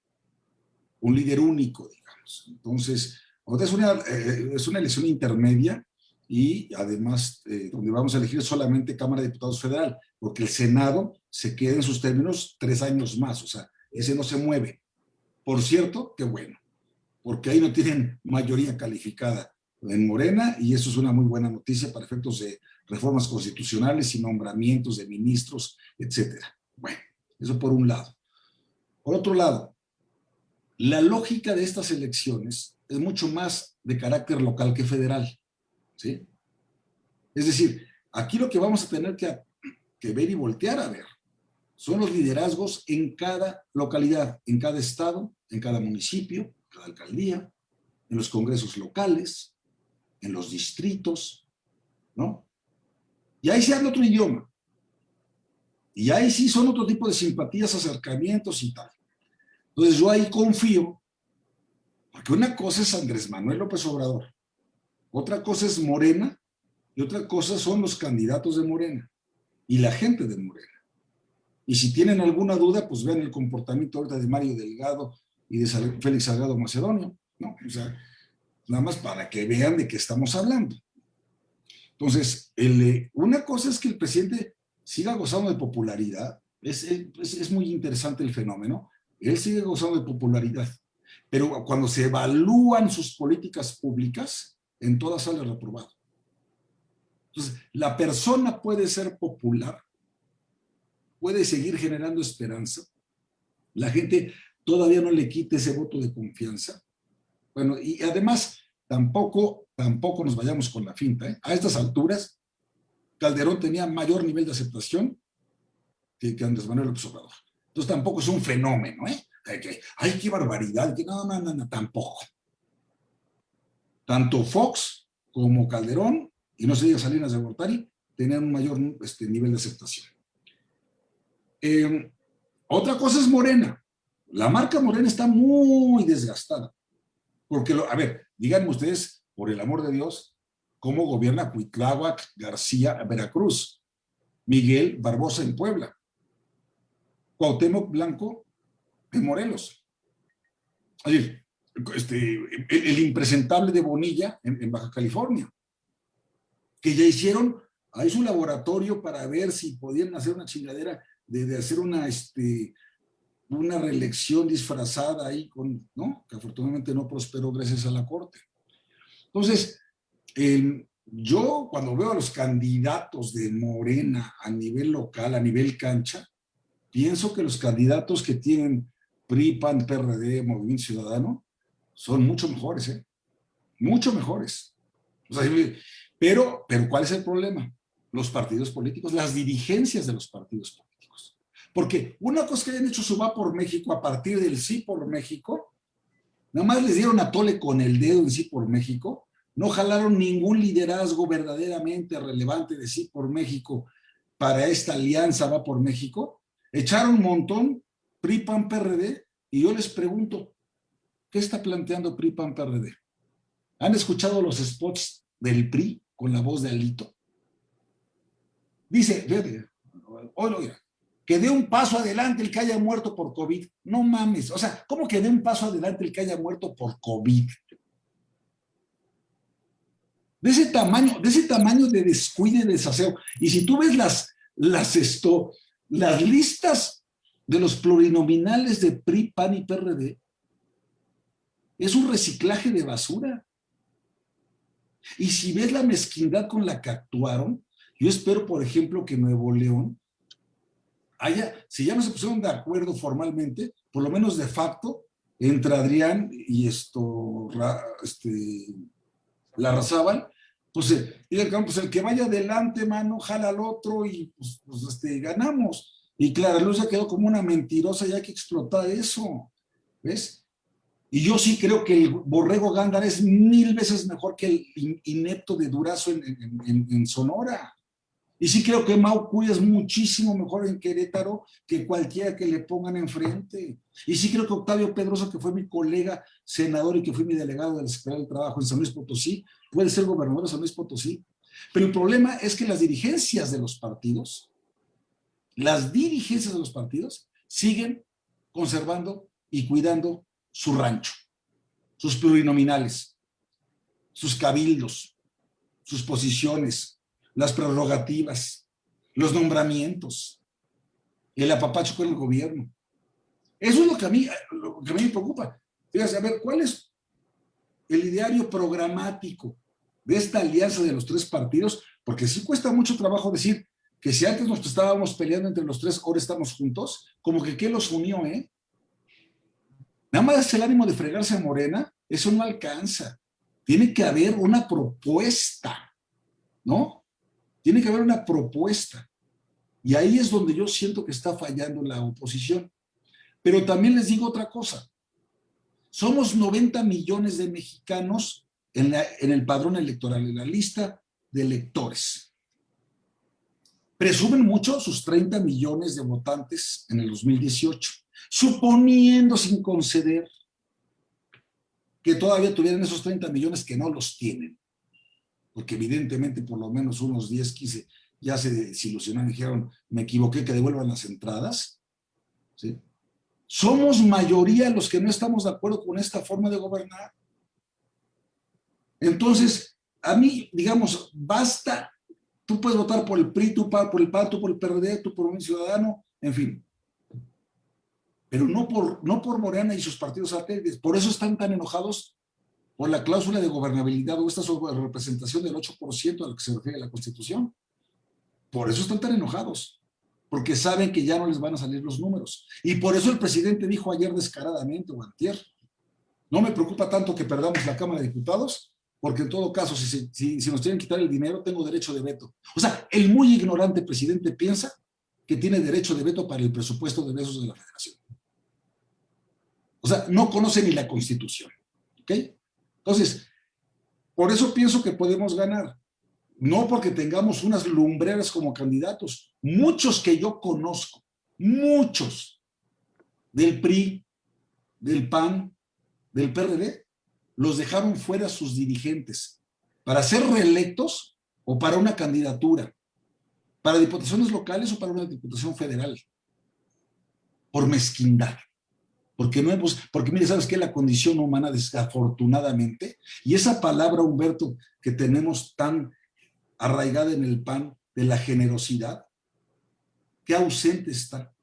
Un líder único, digamos. Entonces, es una elección intermedia y además donde vamos a elegir solamente Cámara de Diputados Federal, porque el Senado se queda en sus términos 3 años más, o sea, ese no se mueve. Por cierto, qué bueno, porque ahí no tienen mayoría calificada en Morena, y eso es una muy buena noticia para efectos de reformas constitucionales y nombramientos de ministros, etcétera. Bueno, eso por un lado. Por otro lado, la lógica de estas elecciones es mucho más de carácter local que federal, ¿sí? Es decir, aquí lo que vamos a tener que ver y voltear a ver son los liderazgos en cada localidad, en cada estado, en cada municipio, en cada alcaldía, en los congresos locales, en los distritos, ¿no? Y ahí se habla otro idioma. Y ahí sí son otro tipo de simpatías, acercamientos y tal. Entonces yo ahí confío, porque una cosa es Andrés Manuel López Obrador, otra cosa es Morena, y otra cosa son los candidatos de Morena y la gente de Morena. Y si tienen alguna duda, pues vean el comportamiento ahorita de Mario Delgado y de Félix Salgado Macedonio, ¿no? O sea, nada más para que vean de qué estamos hablando. Entonces, una cosa es que el presidente siga gozando de popularidad, es muy interesante el fenómeno, él sigue gozando de popularidad, pero cuando se evalúan sus políticas públicas, en todas sale reprobado. Entonces, la persona puede ser popular, puede seguir generando esperanza, la gente todavía no le quite ese voto de confianza. Bueno, y además, tampoco nos vayamos con la finta, ¿eh? A estas alturas, Calderón tenía mayor nivel de aceptación que Andrés Manuel López Obrador. Entonces tampoco es un fenómeno, ¿eh? ¡Ay, qué barbaridad! No, tampoco. Tanto Fox como Calderón, y no se diga Salinas de Gortari, tenían un mayor nivel de aceptación. Otra cosa es Morena. La marca Morena está muy desgastada. Porque, a ver, díganme ustedes, por el amor de Dios, cómo gobierna Cuitláhuac García Veracruz, Miguel Barbosa en Puebla, Cuauhtémoc Blanco en Morelos. Oye, el impresentable de Bonilla en Baja California, que ya hicieron ahí su laboratorio para ver si podían hacer una chingadera de hacer una reelección disfrazada ahí, ¿no? Que afortunadamente no prosperó gracias a la Corte. Entonces, yo cuando veo a los candidatos de Morena a nivel local, a nivel cancha, pienso que los candidatos que tienen PRI, PAN, PRD, Movimiento Ciudadano, son mucho mejores, ¿eh? Mucho mejores. O sea, pero ¿cuál es el problema? Los partidos políticos, las dirigencias de los partidos políticos. Porque una cosa que hayan hecho su Va por México a partir del Sí por México, nada más les dieron a tole con el dedo en Sí por México, no jalaron ningún liderazgo verdaderamente relevante de Sí por México para esta alianza Va por México, echaron un montón PRI, PAN, PRD, y yo les pregunto, ¿qué está planteando PRI, PAN, PRD? ¿Han escuchado los spots del PRI con la voz de Alito? Dice, fíjate, oiga, que dé un paso adelante el que haya muerto por COVID. No mames, o sea, ¿cómo que dé un paso adelante el que haya muerto por COVID? De ese tamaño de descuido y desaseo. Y si tú ves las listas de los plurinominales de PRI, PAN y PRD, es un reciclaje de basura. Y si ves la mezquindad con la que actuaron, yo espero, por ejemplo, que Nuevo León si ya no se pusieron de acuerdo formalmente, por lo menos de facto, entre Adrián y Larrazábal, pues el que vaya adelante, mano, jala al otro y pues ganamos. Y Clara Luz ya quedó como una mentirosa, ya hay que explotar eso, ¿ves? Y yo sí creo que el Borrego Gándara es 1000 veces mejor que el inepto de Durazo en Sonora. Y sí creo que Mau Cuy es muchísimo mejor en Querétaro que cualquiera que le pongan enfrente. Y sí creo que Octavio Pedrosa, que fue mi colega senador y que fue mi delegado de la Secretaría del Trabajo en San Luis Potosí, puede ser gobernador de San Luis Potosí. Pero el problema es que las dirigencias de los partidos siguen conservando y cuidando su rancho, sus plurinominales, sus cabildos, sus posiciones, las prerrogativas, los nombramientos, el apapacho con el gobierno. Eso es lo que a mí me preocupa. Fíjate, a ver, ¿cuál es el ideario programático de esta alianza de los tres partidos? Porque sí cuesta mucho trabajo decir que si antes nos estábamos peleando entre los tres, ahora estamos juntos, como que ¿qué los unió, eh? Nada más el ánimo de fregarse a Morena, eso no alcanza. Tiene que haber una propuesta, ¿no? Tiene que haber una propuesta. Y ahí es donde yo siento que está fallando la oposición. Pero también les digo otra cosa. Somos 90 millones de mexicanos en el padrón electoral, en la lista de electores. Presumen mucho sus 30 millones de votantes en el 2018, suponiendo sin conceder que todavía tuvieran esos 30 millones que no los tienen. Porque evidentemente por lo menos unos 10, 15 ya se desilusionaron y dijeron, me equivoqué, que devuelvan las entradas. ¿Sí? Somos mayoría los que no estamos de acuerdo con esta forma de gobernar. Entonces, a mí, digamos, basta, tú puedes votar por el PRI, tú por el PAN, tú por el PRD, tú por un ciudadano, en fin. Pero no por Morena y sus partidos satélites. Por eso están tan enojados por la cláusula de gobernabilidad o esta representación del 8% a lo que se refiere a la Constitución. Por eso están tan enojados, porque saben que ya no les van a salir los números. Y por eso el presidente dijo ayer descaradamente, o antier, no me preocupa tanto que perdamos la Cámara de Diputados, porque en todo caso, si nos tienen que quitar el dinero, tengo derecho de veto. O sea, el muy ignorante presidente piensa que tiene derecho de veto para el presupuesto de egresos de la Federación. O sea, no conoce ni la Constitución. ¿Ok? Entonces, por eso pienso que podemos ganar. No porque tengamos unas lumbreras como candidatos. Muchos que yo conozco, muchos del PRI, del PAN, del PRD, los dejaron fuera sus dirigentes para ser reelectos o para una candidatura, para diputaciones locales o para una diputación federal, por mezquindad. Porque mire, ¿sabes qué? La condición humana, desafortunadamente, y esa palabra, Humberto, que tenemos tan arraigada en el PAN, de la generosidad, qué ausente está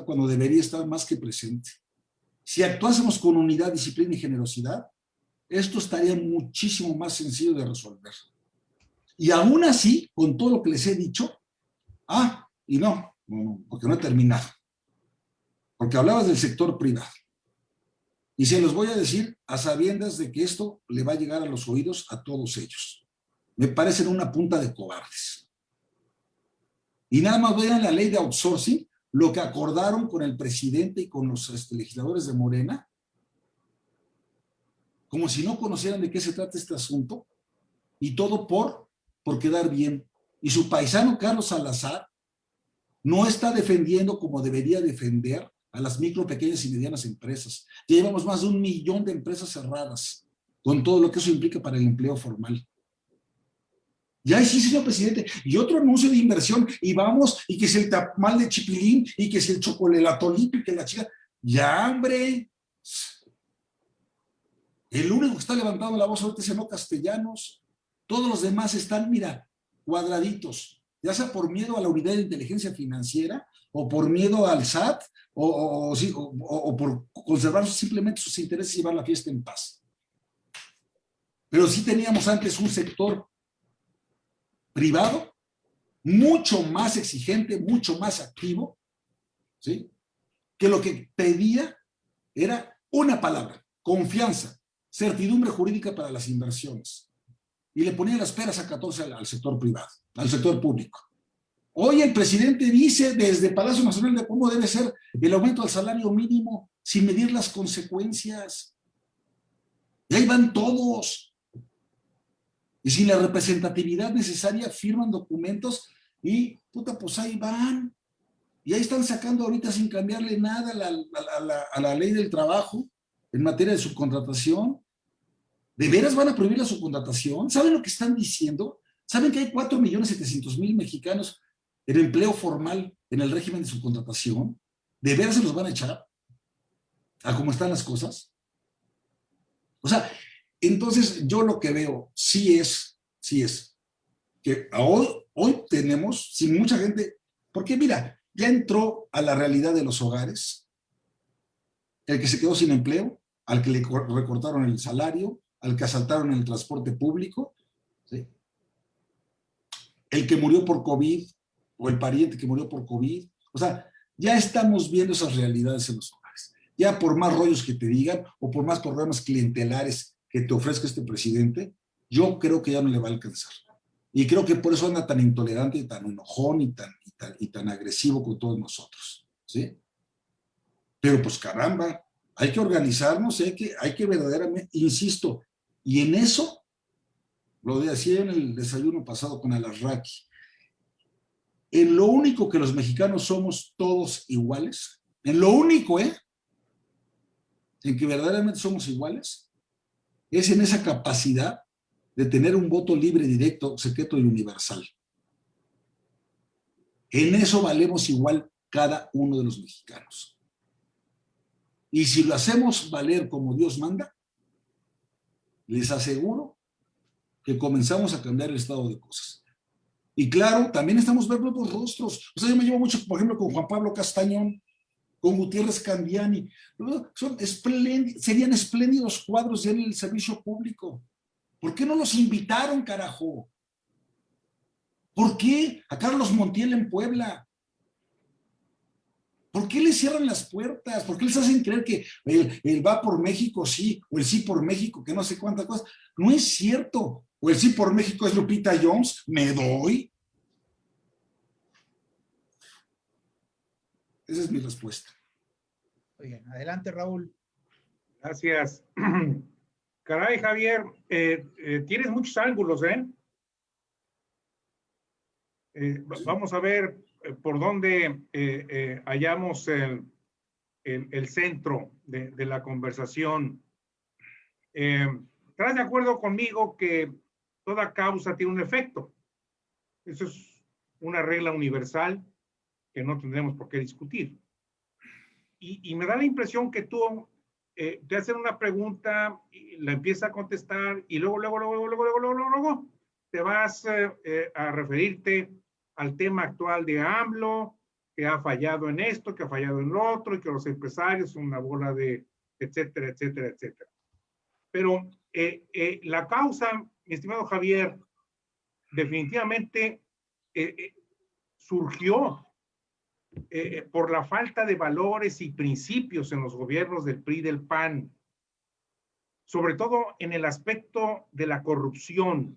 cuando debería estar más que presente. Si actuásemos con unidad, disciplina y generosidad, esto estaría muchísimo más sencillo de resolver. Y aún así, con todo lo que les he dicho, porque no he terminado. Porque hablabas del sector privado. Y se los voy a decir a sabiendas de que esto le va a llegar a los oídos a todos ellos. Me parecen una punta de cobardes. Y nada más vean la ley de outsourcing, lo que acordaron con el presidente y con los legisladores de Morena, como si no conocieran de qué se trata este asunto, y todo por quedar bien. Y su paisano Carlos Salazar no está defendiendo como debería defender a las micro, pequeñas y medianas empresas. Ya llevamos más de 1 millón de empresas cerradas, con todo lo que eso implica para el empleo formal. Ya sí, señor presidente, y otro anuncio de inversión, y vamos, y que es el tamal de chipilín, y que es el chocolatolito, y que la chica, ya, hombre. El único que está levantando la voz ahorita es el no Castellanos. Todos los demás están, mira, cuadraditos, ya sea por miedo a la unidad de inteligencia financiera, o por miedo al SAT, o por conservar simplemente sus intereses y llevar la fiesta en paz. Pero sí teníamos antes un sector privado, mucho más exigente, mucho más activo, ¿sí? Que lo que pedía era una palabra: confianza, certidumbre jurídica para las inversiones. Y le ponía las peras a 14 al sector privado, al sector público. Hoy el presidente dice desde Palacio Nacional de cómo debe ser el aumento del salario mínimo sin medir las consecuencias. Y ahí van todos. Y sin la representatividad necesaria firman documentos y, pues ahí van. Y ahí están sacando ahorita sin cambiarle nada a la ley del trabajo en materia de subcontratación. ¿De veras van a prohibir la subcontratación? ¿Saben lo que están diciendo? ¿Saben que hay 4.700.000 mexicanos en empleo formal en el régimen de subcontratación? ¿De veras se los van a echar a cómo están las cosas? O sea, entonces yo lo que veo sí es que hoy tenemos, sin mucha gente, porque mira, ya entró a la realidad de los hogares, el que se quedó sin empleo, al que le recortaron el salario, al que asaltaron el transporte público, ¿sí? El que murió por COVID, o el pariente que murió por COVID. O sea, ya estamos viendo esas realidades en los hogares. Ya por más rollos que te digan, o por más programas clientelares que te ofrezca este presidente, yo creo que ya no le va a alcanzar. Y creo que por eso anda tan intolerante, tan enojón y tan agresivo con todos nosotros, ¿sí? Pero pues caramba, hay que organizarnos, hay que verdaderamente, insisto, y en eso, lo decía en el desayuno pasado con Alarraqui, en lo único que los mexicanos somos todos iguales, en lo único, en que verdaderamente somos iguales, es en esa capacidad de tener un voto libre, directo, secreto y universal. En eso valemos igual cada uno de los mexicanos. Y si lo hacemos valer como Dios manda, les aseguro que comenzamos a cambiar el estado de cosas. Y claro, también estamos viendo los rostros. O sea, yo me llevo mucho, por ejemplo, con Juan Pablo Castañón, con Gutiérrez Candiani. Serían espléndidos cuadros ya en el servicio público. ¿Por qué no los invitaron, carajo? ¿Por qué a Carlos Montiel en Puebla? ¿Por qué les cierran las puertas? ¿Por qué les hacen creer que el va por México sí, o el sí por México, que no sé cuántas cosas? No es cierto. O el sí por México es Lupita Jones, me doy. Esa es mi respuesta. Oye, adelante, Raúl. Gracias. Caray, Javier, tienes muchos ángulos, ¿eh? Vamos a ver por dónde hallamos el centro de la conversación. ¿Estás de acuerdo conmigo que toda causa tiene un efecto? Eso es una regla universal que no tendremos por qué discutir. Y me da la impresión que tú te hacen una pregunta y la empiezas a contestar y luego te vas a referirte al tema actual de AMLO, que ha fallado en esto, que ha fallado en lo otro, y que los empresarios son una bola de etcétera, etcétera, etcétera. Pero la causa, mi estimado Javier, definitivamente surgió por la falta de valores y principios en los gobiernos del PRI y del PAN, sobre todo en el aspecto de la corrupción.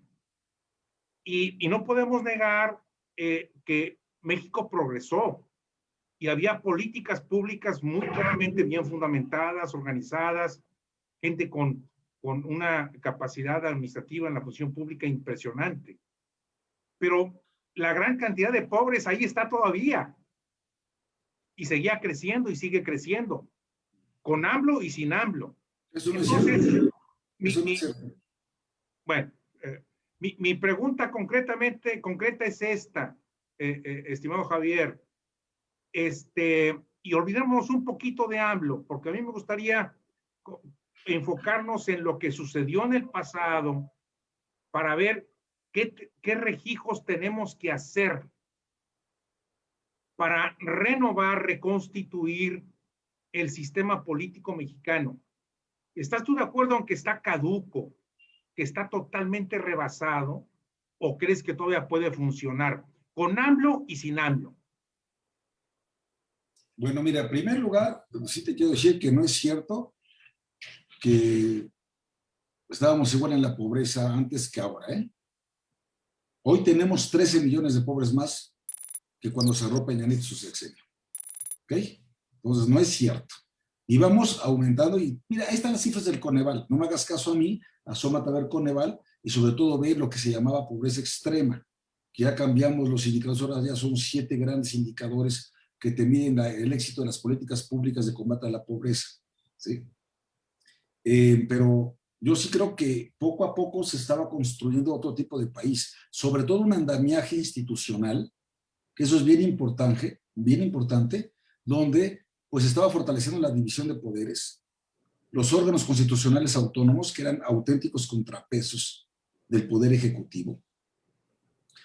Y no podemos negar que México progresó y había políticas públicas muy claramente bien fundamentadas, organizadas, gente con una capacidad administrativa en la función pública impresionante. Pero la gran cantidad de pobres ahí está todavía. Y seguía creciendo y sigue creciendo, con AMLO y sin AMLO. Eso no es cierto. Bueno, mi pregunta concreta es esta, estimado Javier. Y olvidémonos un poquito de AMLO, porque a mí me gustaría enfocarnos en lo que sucedió en el pasado para ver qué regijos tenemos que hacer para renovar, reconstituir el sistema político mexicano. ¿Estás tú de acuerdo en que está caduco, que está totalmente rebasado, o crees que todavía puede funcionar con AMLO y sin AMLO? Bueno, mira, en primer lugar, sí te quiero decir que no es cierto que estábamos igual en la pobreza antes que ahora, ¿eh? Hoy tenemos 13 millones de pobres más que cuando cerró Peña Nieto su sexenio. ¿Ok? Entonces, no es cierto. Y vamos aumentando, y mira, ahí están las cifras del Coneval. No me hagas caso a mí, asómate a ver Coneval, y sobre todo ve lo que se llamaba pobreza extrema, que ya cambiamos los indicadores, ahora ya son 7 grandes indicadores que te miden el éxito de las políticas públicas de combate a la pobreza. ¿Sí? Pero yo sí creo que poco a poco se estaba construyendo otro tipo de país, sobre todo un andamiaje institucional, que eso es bien importante, donde pues estaba fortaleciendo la división de poderes, los órganos constitucionales autónomos, que eran auténticos contrapesos del poder ejecutivo,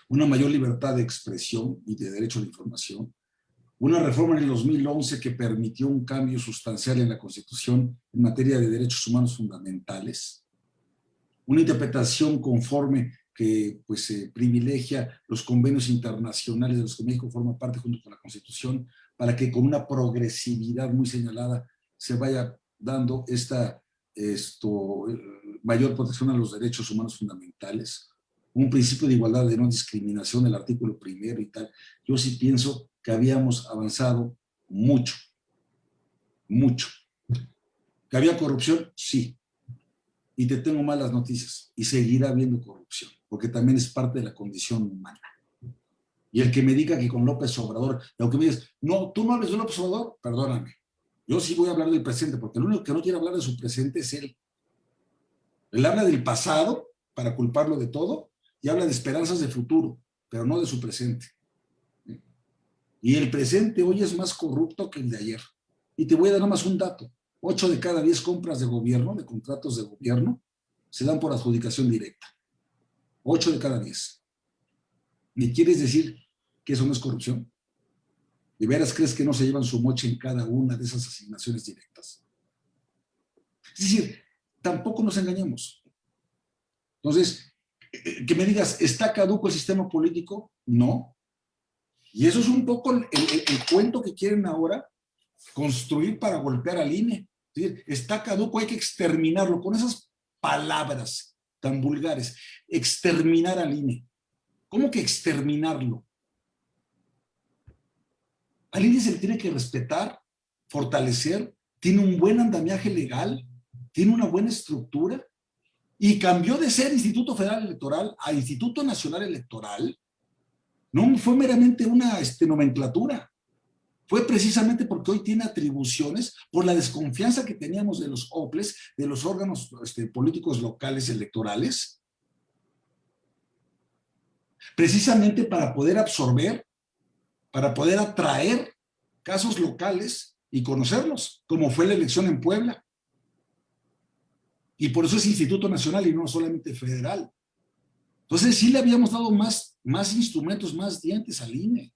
una mayor libertad de expresión y de derecho a la información, una reforma en el 2011 que permitió un cambio sustancial en la Constitución en materia de derechos humanos fundamentales, una interpretación conforme que pues privilegia los convenios internacionales de los que México forma parte junto con la Constitución, para que con una progresividad muy señalada se vaya dando mayor protección a los derechos humanos fundamentales, un principio de igualdad, de no discriminación, el artículo 1 y tal. Yo sí pienso que habíamos avanzado mucho. ¿Que había corrupción? Sí. Y te tengo malas noticias, y seguirá habiendo corrupción, porque también es parte de la condición humana. Y el que me diga que con López Obrador, aunque me digas, no, tú no hables de López Obrador, perdóname, yo sí voy a hablar del presente, porque el único que no quiere hablar de su presente es él. Él habla del pasado para culparlo de todo, y habla de esperanzas de futuro, pero no de su presente. Y el presente hoy es más corrupto que el de ayer. Y te voy a dar nada más un dato. 8 de cada 10 compras de gobierno, de contratos de gobierno, se dan por adjudicación directa. 8 de cada 10. ¿Me quieres decir que eso no es corrupción? ¿De veras crees que no se llevan su moche en cada una de esas asignaciones directas? Es decir, tampoco nos engañemos. Entonces, que me digas, ¿está caduco el sistema político? No. Y eso es un poco el cuento que quieren ahora construir para golpear al INE. Es decir, está caduco, hay que exterminarlo. Con esas palabras tan vulgares, exterminar al INE. ¿Cómo que exterminarlo? Al INE se le tiene que respetar, fortalecer, tiene un buen andamiaje legal, tiene una buena estructura, y cambió de ser Instituto Federal Electoral a Instituto Nacional Electoral. No fue meramente una nomenclatura, fue precisamente porque hoy tiene atribuciones por la desconfianza que teníamos de los OPLES, de los órganos políticos locales electorales, precisamente para poder absorber, para poder atraer casos locales y conocerlos, como fue la elección en Puebla. Y por eso es Instituto Nacional y no solamente federal. Entonces sí le habíamos dado más instrumentos, más dientes al INE.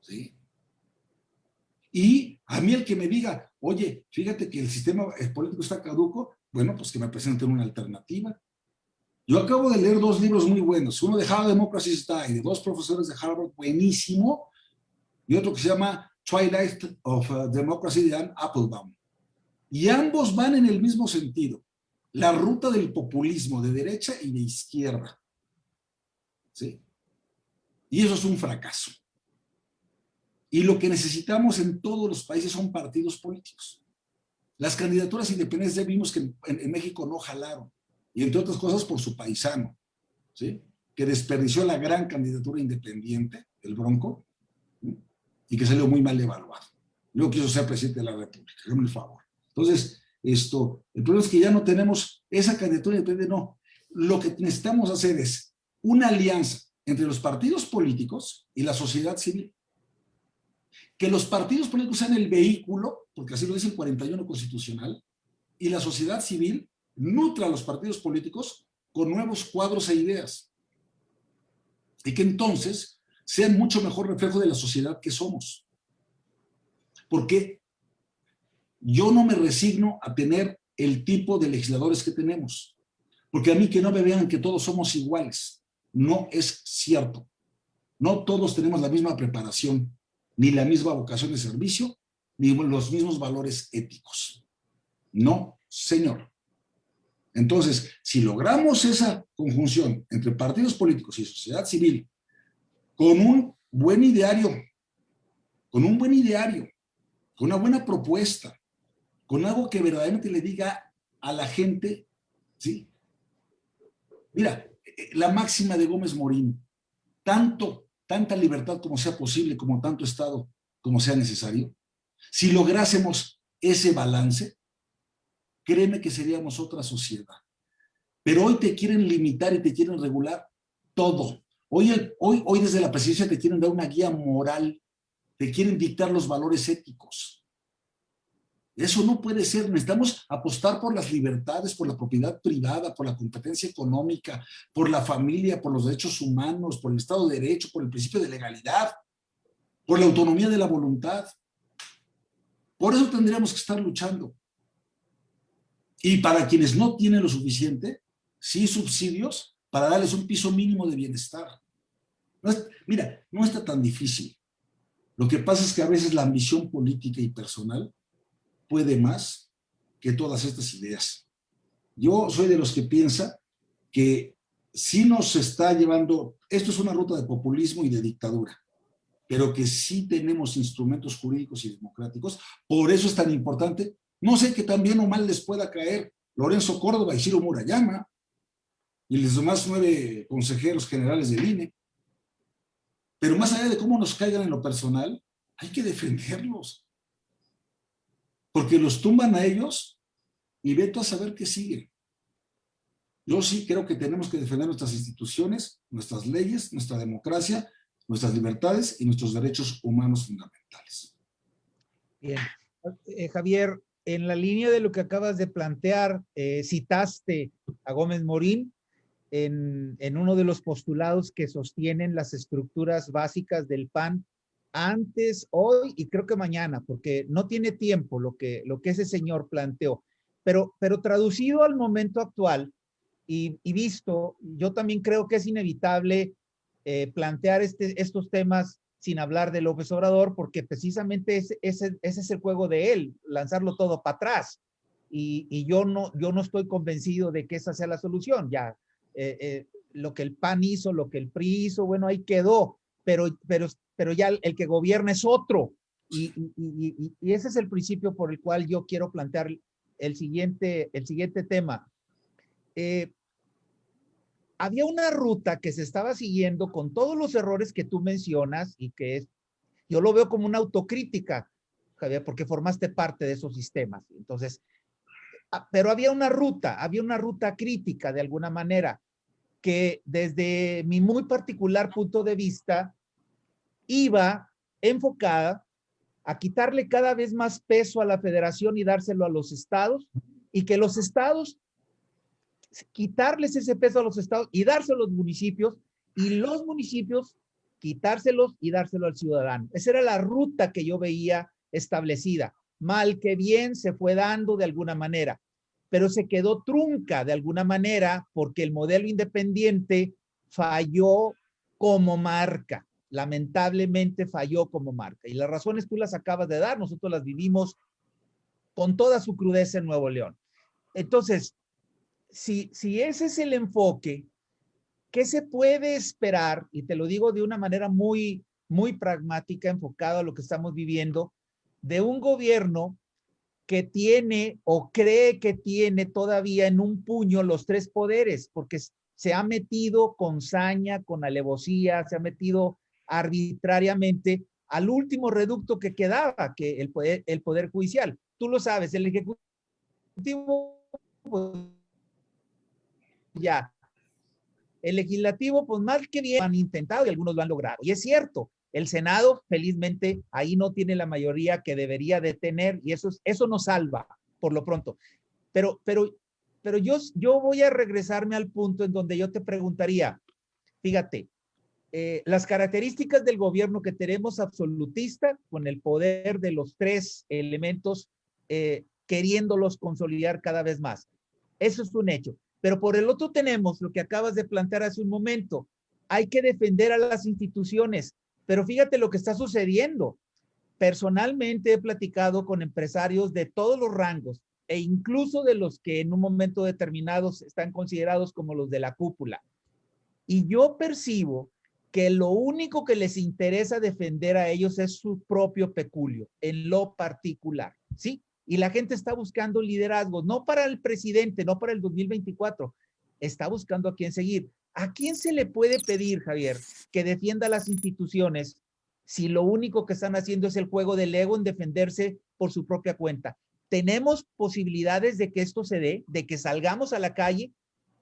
¿Sí? Y a mí el que me diga, oye, fíjate que el sistema político está caduco, bueno, pues que me presenten una alternativa. Yo acabo de leer 2 libros muy buenos, uno de How Democracy Died, de 2 profesores de Harvard, buenísimo, y otro que se llama Twilight of Democracy de Ann Applebaum. Y ambos van en el mismo sentido. La ruta del populismo de derecha y de izquierda. ¿Sí? Y eso es un fracaso. Y lo que necesitamos en todos los países son partidos políticos. Las candidaturas independientes ya vimos que en México no jalaron, y entre otras cosas por su paisano, ¿sí? Que desperdició la gran candidatura independiente, el Bronco, ¿sí? Y que salió muy mal evaluado. Luego quiso ser presidente de la República, hágame el favor. Entonces, el problema es que ya no tenemos esa candidatura independiente, no. Lo que necesitamos hacer es una alianza entre los partidos políticos y la sociedad civil. Que los partidos políticos sean el vehículo, porque así lo dice el 41 constitucional, y la sociedad civil nutra a los partidos políticos con nuevos cuadros e ideas. Y que entonces sean mucho mejor reflejo de la sociedad que somos. Porque yo no me resigno a tener el tipo de legisladores que tenemos. Porque a mí que no me vean que todos somos iguales. No es cierto. No todos tenemos la misma preparación, ni la misma vocación de servicio, ni los mismos valores éticos. No, señor. Entonces, si logramos esa conjunción entre partidos políticos y sociedad civil, con un buen ideario, con una buena propuesta, con algo que verdaderamente le diga a la gente, ¿sí? Mira, la máxima de Gómez Morín, tanta libertad como sea posible, como tanto Estado como sea necesario, si lográsemos ese balance, créeme que seríamos otra sociedad. Pero hoy te quieren limitar y te quieren regular todo. Hoy desde la presidencia te quieren dar una guía moral, te quieren dictar los valores éticos. Eso no puede ser. Necesitamos apostar por las libertades, por la propiedad privada, por la competencia económica, por la familia, por los derechos humanos, por el Estado de Derecho, por el principio de legalidad, por la autonomía de la voluntad. Por eso tendríamos que estar luchando. Y para quienes no tienen lo suficiente, sí subsidios para darles un piso mínimo de bienestar. Mira, no está tan difícil. Lo que pasa es que a veces la ambición política y personal puede más que todas estas ideas. Yo soy de los que piensa que sí nos está llevando, esto es una ruta de populismo y de dictadura, pero que sí tenemos instrumentos jurídicos y democráticos. Por eso es tan importante. No sé que tan bien o mal les pueda caer Lorenzo Córdoba y Ciro Murayama y los demás 9 consejeros generales del INE. Pero más allá de cómo nos caigan en lo personal, hay que defenderlos. Porque los tumban a ellos y vete a saber qué sigue. Yo sí creo que tenemos que defender nuestras instituciones, nuestras leyes, nuestra democracia, nuestras libertades y nuestros derechos humanos fundamentales. Bien. Javier, en la línea de lo que acabas de plantear, citaste a Gómez Morín en uno de los postulados que sostienen las estructuras básicas del PAN antes, hoy y creo que mañana, porque no tiene tiempo lo que ese señor planteó. Pero traducido al momento actual y visto, yo también creo que es inevitable plantear estos temas sin hablar de López Obrador, porque precisamente ese es el juego de él, lanzarlo todo para atrás. Y yo no estoy convencido de que esa sea la solución. Ya, lo que el PAN hizo, lo que el PRI hizo, bueno, ahí quedó, pero ya el que gobierna es otro. Y ese es el principio por el cual yo quiero plantear el siguiente tema. Había una ruta que se estaba siguiendo con todos los errores que tú mencionas y yo lo veo como una autocrítica, Javier, porque formaste parte de esos sistemas. Entonces, pero había una ruta crítica de alguna manera que desde mi muy particular punto de vista iba enfocada a quitarle cada vez más peso a la federación y dárselo a los estados, y que los estados, quitarles ese peso a los estados y dárselo a los municipios, y los municipios quitárselos y dárselo al ciudadano. Esa era la ruta que yo veía establecida. Mal que bien se fue dando de alguna manera, pero se quedó trunca de alguna manera porque el modelo independiente falló como marca. Lamentablemente falló como marca. Y las razones tú las acabas de dar, nosotros las vivimos con toda su crudeza en Nuevo León. Entonces, si ese es el enfoque, ¿qué se puede esperar? Y te lo digo de una manera muy, muy pragmática, enfocada a lo que estamos viviendo, de un gobierno que tiene o cree que tiene todavía en un puño los tres poderes, porque se ha metido con saña, con alevosía, se ha metido arbitrariamente al último reducto que quedaba, que el poder judicial. Tú lo sabes, el ejecutivo, pues, ya. El legislativo, pues mal que bien, han intentado y algunos lo han logrado. Y es cierto, el Senado, felizmente, ahí no tiene la mayoría que debería de tener y eso nos salva, por lo pronto. Pero yo voy a regresarme al punto en donde yo te preguntaría, fíjate, las características del gobierno que tenemos absolutista, con el poder de los tres elementos, queriéndolos consolidar cada vez más. Eso es un hecho. Pero por el otro tenemos lo que acabas de plantear hace un momento. Hay que defender a las instituciones. Pero fíjate lo que está sucediendo. Personalmente he platicado con empresarios de todos los rangos e incluso de los que en un momento determinado están considerados como los de la cúpula. Y yo percibo que lo único que les interesa defender a ellos es su propio peculio, en lo particular, ¿sí? Y la gente está buscando liderazgo, no para el presidente, no para el 2024, está buscando a quién seguir. ¿A quién se le puede pedir, Javier, que defienda las instituciones si lo único que están haciendo es el juego del ego en defenderse por su propia cuenta? Tenemos posibilidades de que esto se dé, de que salgamos a la calle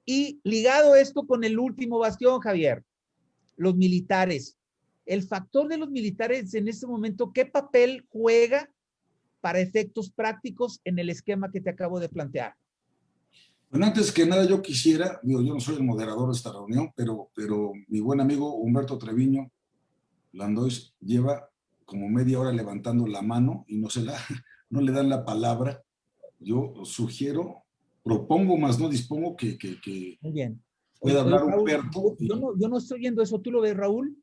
y ligado esto con el último bastión, Javier, los militares. El factor de los militares en este momento, ¿qué papel juega para efectos prácticos en el esquema que te acabo de plantear? Bueno, antes que nada yo quisiera, yo no soy el moderador de esta reunión, pero mi buen amigo Humberto Treviño Landois lleva como media hora levantando la mano y no le dan la palabra. Yo sugiero, propongo más no dispongo que muy bien. Pueda hablar Raúl, Humberto. Yo no estoy viendo eso. ¿Tú lo ves, Raúl?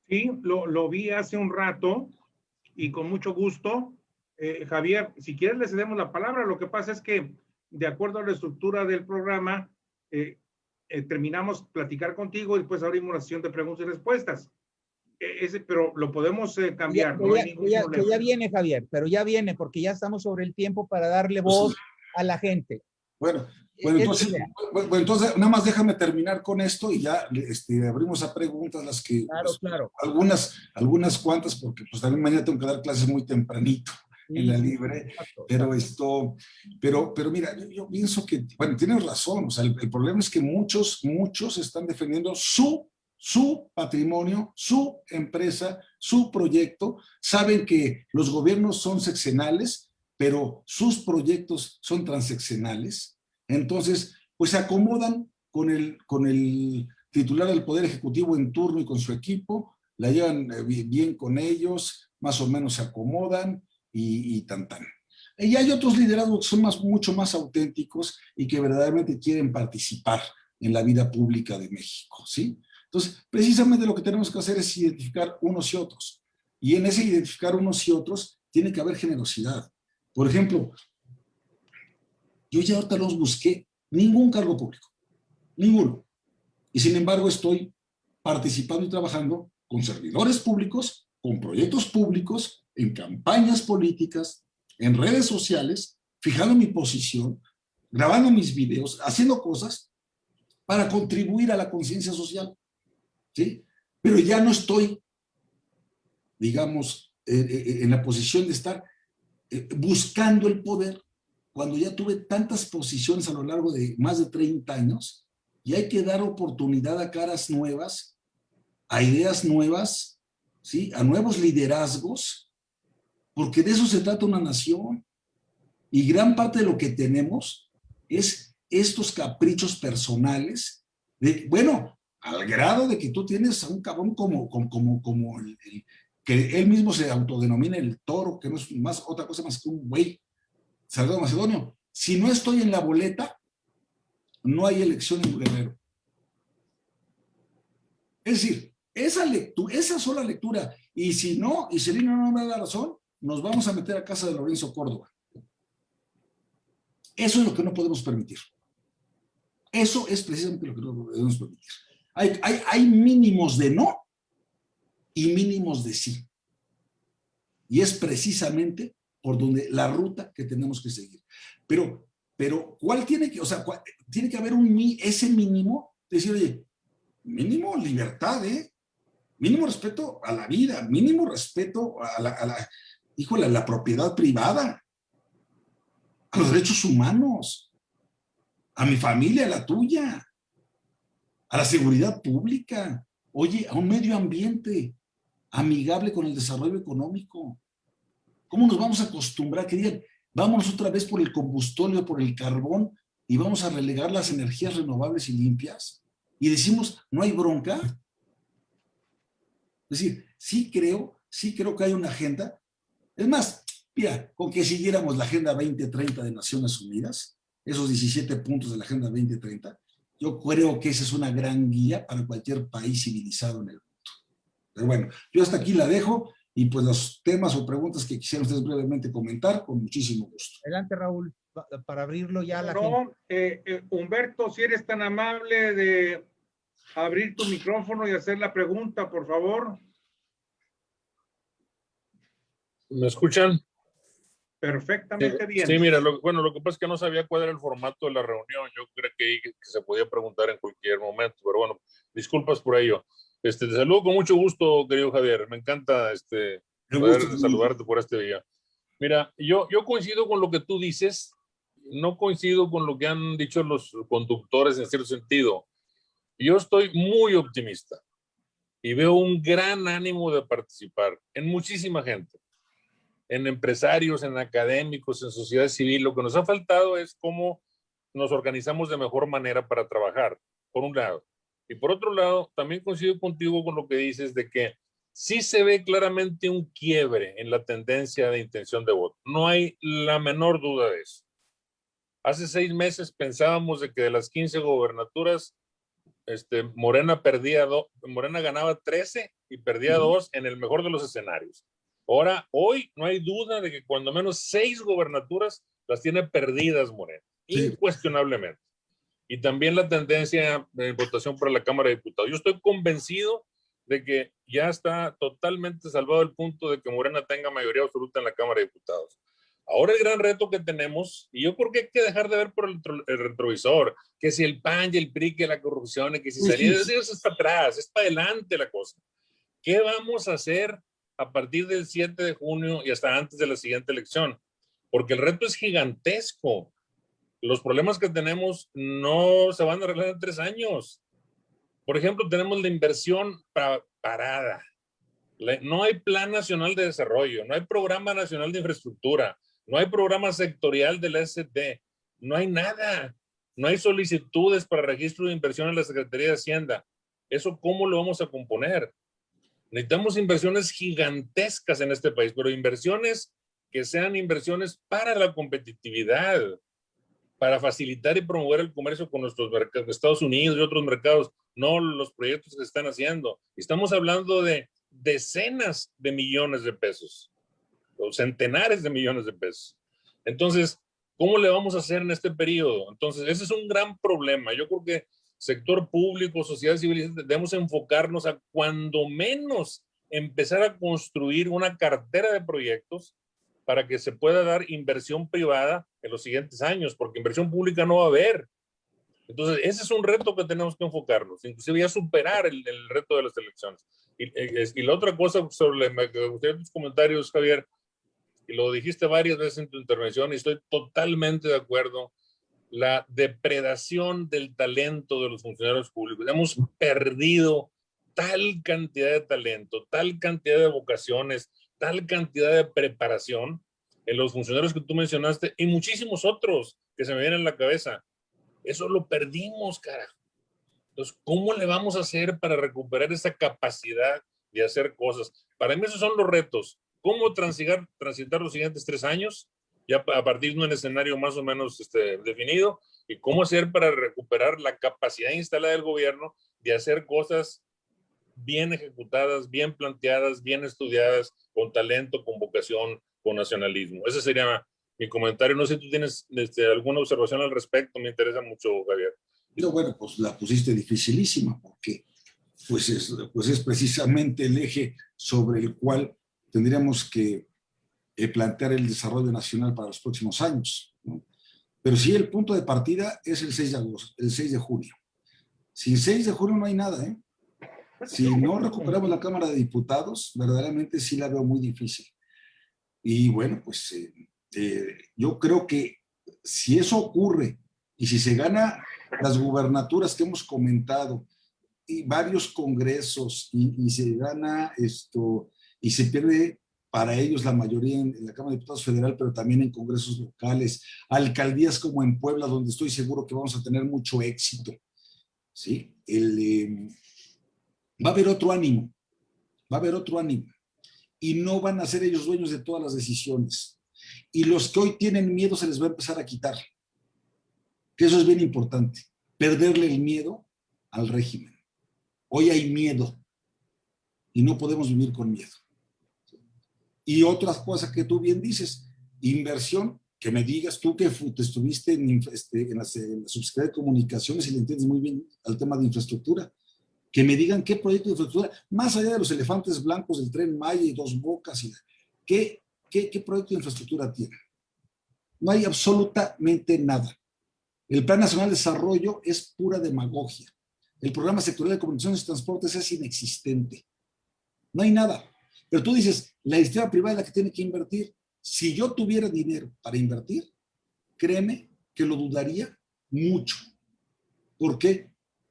Sí, lo vi hace un rato y con mucho gusto. Javier, si quieres le cedemos la palabra. Lo que pasa es que de acuerdo a la estructura del programa, terminamos platicar contigo y después abrimos la sesión de preguntas y respuestas. Pero lo podemos cambiar, no hay ningún problema. Ya viene, Javier, pero ya viene porque ya estamos sobre el tiempo para darle voz a la gente. Bueno, entonces nada más déjame terminar con esto y ya abrimos a preguntas las que claro. algunas cuantas porque pues también mañana tengo que dar clases muy tempranito en la libre, pero mira, yo pienso que, bueno, tienes razón, o sea, el problema es que muchos están defendiendo su patrimonio, su empresa, su proyecto, saben que los gobiernos son sexenales, pero sus proyectos son transeccionales, entonces pues se acomodan con el titular del Poder Ejecutivo en turno y con su equipo, la llevan bien con ellos, más o menos se acomodan y tan. Y hay otros liderazgos que son mucho más auténticos y que verdaderamente quieren participar en la vida pública de México, ¿sí? Entonces, precisamente lo que tenemos que hacer es identificar unos y otros. Y en ese identificar unos y otros tiene que haber generosidad. Por ejemplo, yo ya ahorita no busqué ningún cargo público, ninguno. Y sin embargo estoy participando y trabajando con servidores públicos, con proyectos públicos, en campañas políticas, en redes sociales, fijando mi posición, grabando mis videos, haciendo cosas para contribuir a la conciencia social, ¿sí? Pero ya no estoy, digamos, en la posición de estar buscando el poder, cuando ya tuve tantas posiciones a lo largo de más de 30 años, y hay que dar oportunidad a caras nuevas, a ideas nuevas, ¿sí? A nuevos liderazgos, porque de eso se trata una nación. Y gran parte de lo que tenemos es estos caprichos personales, bueno, al grado de que tú tienes a un cabrón como que él mismo se autodenomina el toro, que no es más otra cosa más que un güey, Salgado Macedonio. Si no estoy en la boleta, no hay elección en Guerrero. Es decir, esa sola lectura, y si no, y Celino no me da la razón, nos vamos a meter a casa de Lorenzo Córdoba. Eso es lo que no podemos permitir. Eso es precisamente lo que no podemos permitir. Hay mínimos de no y mínimos de sí. Y es precisamente por donde la ruta que tenemos que seguir. Pero ¿cuál tiene que, o sea, tiene que haber ese mínimo? Decir, oye, mínimo libertad, mínimo respeto a la vida, mínimo respeto a la propiedad privada, a los derechos humanos, a mi familia, a la tuya, a la seguridad pública, oye, a un medio ambiente amigable con el desarrollo económico. ¿Cómo nos vamos a acostumbrar que digan, vámonos otra vez por el combustible, por el carbón, y vamos a relegar las energías renovables y limpias? Y decimos, no hay bronca. Es decir, sí creo que hay una agenda. Es más, mira, con que siguiéramos la Agenda 2030 de Naciones Unidas, esos 17 puntos de la Agenda 2030, yo creo que esa es una gran guía para cualquier país civilizado en el mundo. Pero bueno, yo hasta aquí la dejo, y pues los temas o preguntas que quisieran ustedes brevemente comentar, con muchísimo gusto. Adelante, Raúl, para abrirlo ya a la gente. Humberto, si eres tan amable de abrir tu micrófono y hacer la pregunta, por favor. ¿Me escuchan? Perfectamente bien. Sí, mira, lo que pasa es que no sabía cuál era el formato de la reunión. Yo creo que se podía preguntar en cualquier momento, pero bueno, disculpas por ello. Te saludo con mucho gusto, querido Javier. Me encanta poder saludarte por este día. Mira, yo coincido con lo que tú dices, no coincido con lo que han dicho los conductores en cierto sentido. Yo estoy muy optimista y veo un gran ánimo de participar en muchísima gente, en empresarios, en académicos, en sociedad civil. Lo que nos ha faltado es cómo nos organizamos de mejor manera para trabajar, por un lado. Y por otro lado, también coincido contigo con lo que dices de que sí se ve claramente un quiebre en la tendencia de intención de voto. No hay la menor duda de eso. Hace 6 meses pensábamos de que de las 15 gobernaturas, Morena ganaba 13 y perdía 2 en el mejor de los escenarios. Ahora, hoy no hay duda de que cuando menos 6 gobernaturas las tiene perdidas Morena, incuestionablemente. Y también la tendencia de votación para la Cámara de Diputados. Yo estoy convencido de que ya está totalmente salvado el punto de que Morena tenga mayoría absoluta en la Cámara de Diputados. Ahora el gran reto que tenemos, y yo creo que hay que dejar de ver por el retrovisor, que si el PAN y el PRI, que la corrupción, que si salía, eso es para atrás, es para adelante la cosa. ¿Qué vamos a hacer a partir del 7 de junio y hasta antes de la siguiente elección? Porque el reto es gigantesco. Los problemas que tenemos no se van a arreglar en 3 años. Por ejemplo, tenemos la inversión parada. No hay plan nacional de desarrollo, no hay programa nacional de infraestructura, No hay programa sectorial del ST, no hay nada, no hay solicitudes para registro de inversión en la Secretaría de Hacienda. ¿Eso cómo lo vamos a componer? Necesitamos inversiones gigantescas en este país, pero inversiones que sean inversiones para la competitividad, para facilitar y promover el comercio con nuestros mercados, Estados Unidos y otros mercados, no los proyectos que se están haciendo. Estamos hablando de decenas de millones de pesos, o centenares de millones de pesos. Entonces, ¿cómo le vamos a hacer en este periodo? Entonces, ese es un gran problema. Yo creo que sector público, sociedad civil, debemos enfocarnos a cuando menos empezar a construir una cartera de proyectos para que se pueda dar inversión privada en los siguientes años, porque inversión pública no va a haber. Entonces, ese es un reto que tenemos que enfocarnos, inclusive ya superar el reto de las elecciones. Y la otra cosa sobre tus comentarios, Javier, y lo dijiste varias veces en tu intervención y estoy totalmente de acuerdo, la depredación del talento de los funcionarios públicos. Hemos perdido tal cantidad de talento, tal cantidad de vocaciones, tal cantidad de preparación en los funcionarios que tú mencionaste y muchísimos otros que se me vienen a la cabeza. Eso lo perdimos, carajo. Entonces, ¿cómo le vamos a hacer para recuperar esa capacidad de hacer cosas? Para mí esos son los retos. ¿Cómo transitar los siguientes 3 años? Ya a partir de un escenario más o menos definido. ¿Y cómo hacer para recuperar la capacidad instalada del gobierno de hacer cosas bien ejecutadas, bien planteadas, bien estudiadas, con talento, con vocación, con nacionalismo? Ese sería mi comentario. No sé si tú tienes alguna observación al respecto. Me interesa mucho, Javier. No, bueno, pues la pusiste dificilísima porque pues es precisamente el eje sobre el cual tendríamos que plantear el desarrollo nacional para los próximos años, ¿no? Pero sí, el punto de partida es el 6 de agosto, el 6 de junio. Sin 6 de junio no hay nada, ¿eh? Si no recuperamos la Cámara de Diputados, verdaderamente sí la veo muy difícil. Y bueno, pues yo creo que si eso ocurre y si se gana las gubernaturas que hemos comentado y varios congresos y se gana esto y se pierde para ellos la mayoría en la Cámara de Diputados Federal, pero también en congresos locales, alcaldías como en Puebla, donde estoy seguro que vamos a tener mucho éxito, ¿sí? Va a haber otro ánimo, y no van a ser ellos dueños de todas las decisiones. Y los que hoy tienen miedo se les va a empezar a quitar, que eso es bien importante, perderle el miedo al régimen. Hoy hay miedo y no podemos vivir con miedo. Y otras cosas que tú bien dices, inversión, que me digas tú que estuviste en la Subsecretaría de Comunicaciones y le entiendes muy bien al tema de infraestructura, que me digan qué proyecto de infraestructura, más allá de los elefantes blancos del Tren Maya y Dos Bocas, ¿qué proyecto de infraestructura tiene? No hay absolutamente nada. El Plan Nacional de Desarrollo es pura demagogia. El Programa Sectorial de Comunicaciones y Transportes es inexistente. No hay nada. Pero tú dices, la iniciativa privada es la que tiene que invertir. Si yo tuviera dinero para invertir, créeme que lo dudaría mucho. ¿Por qué?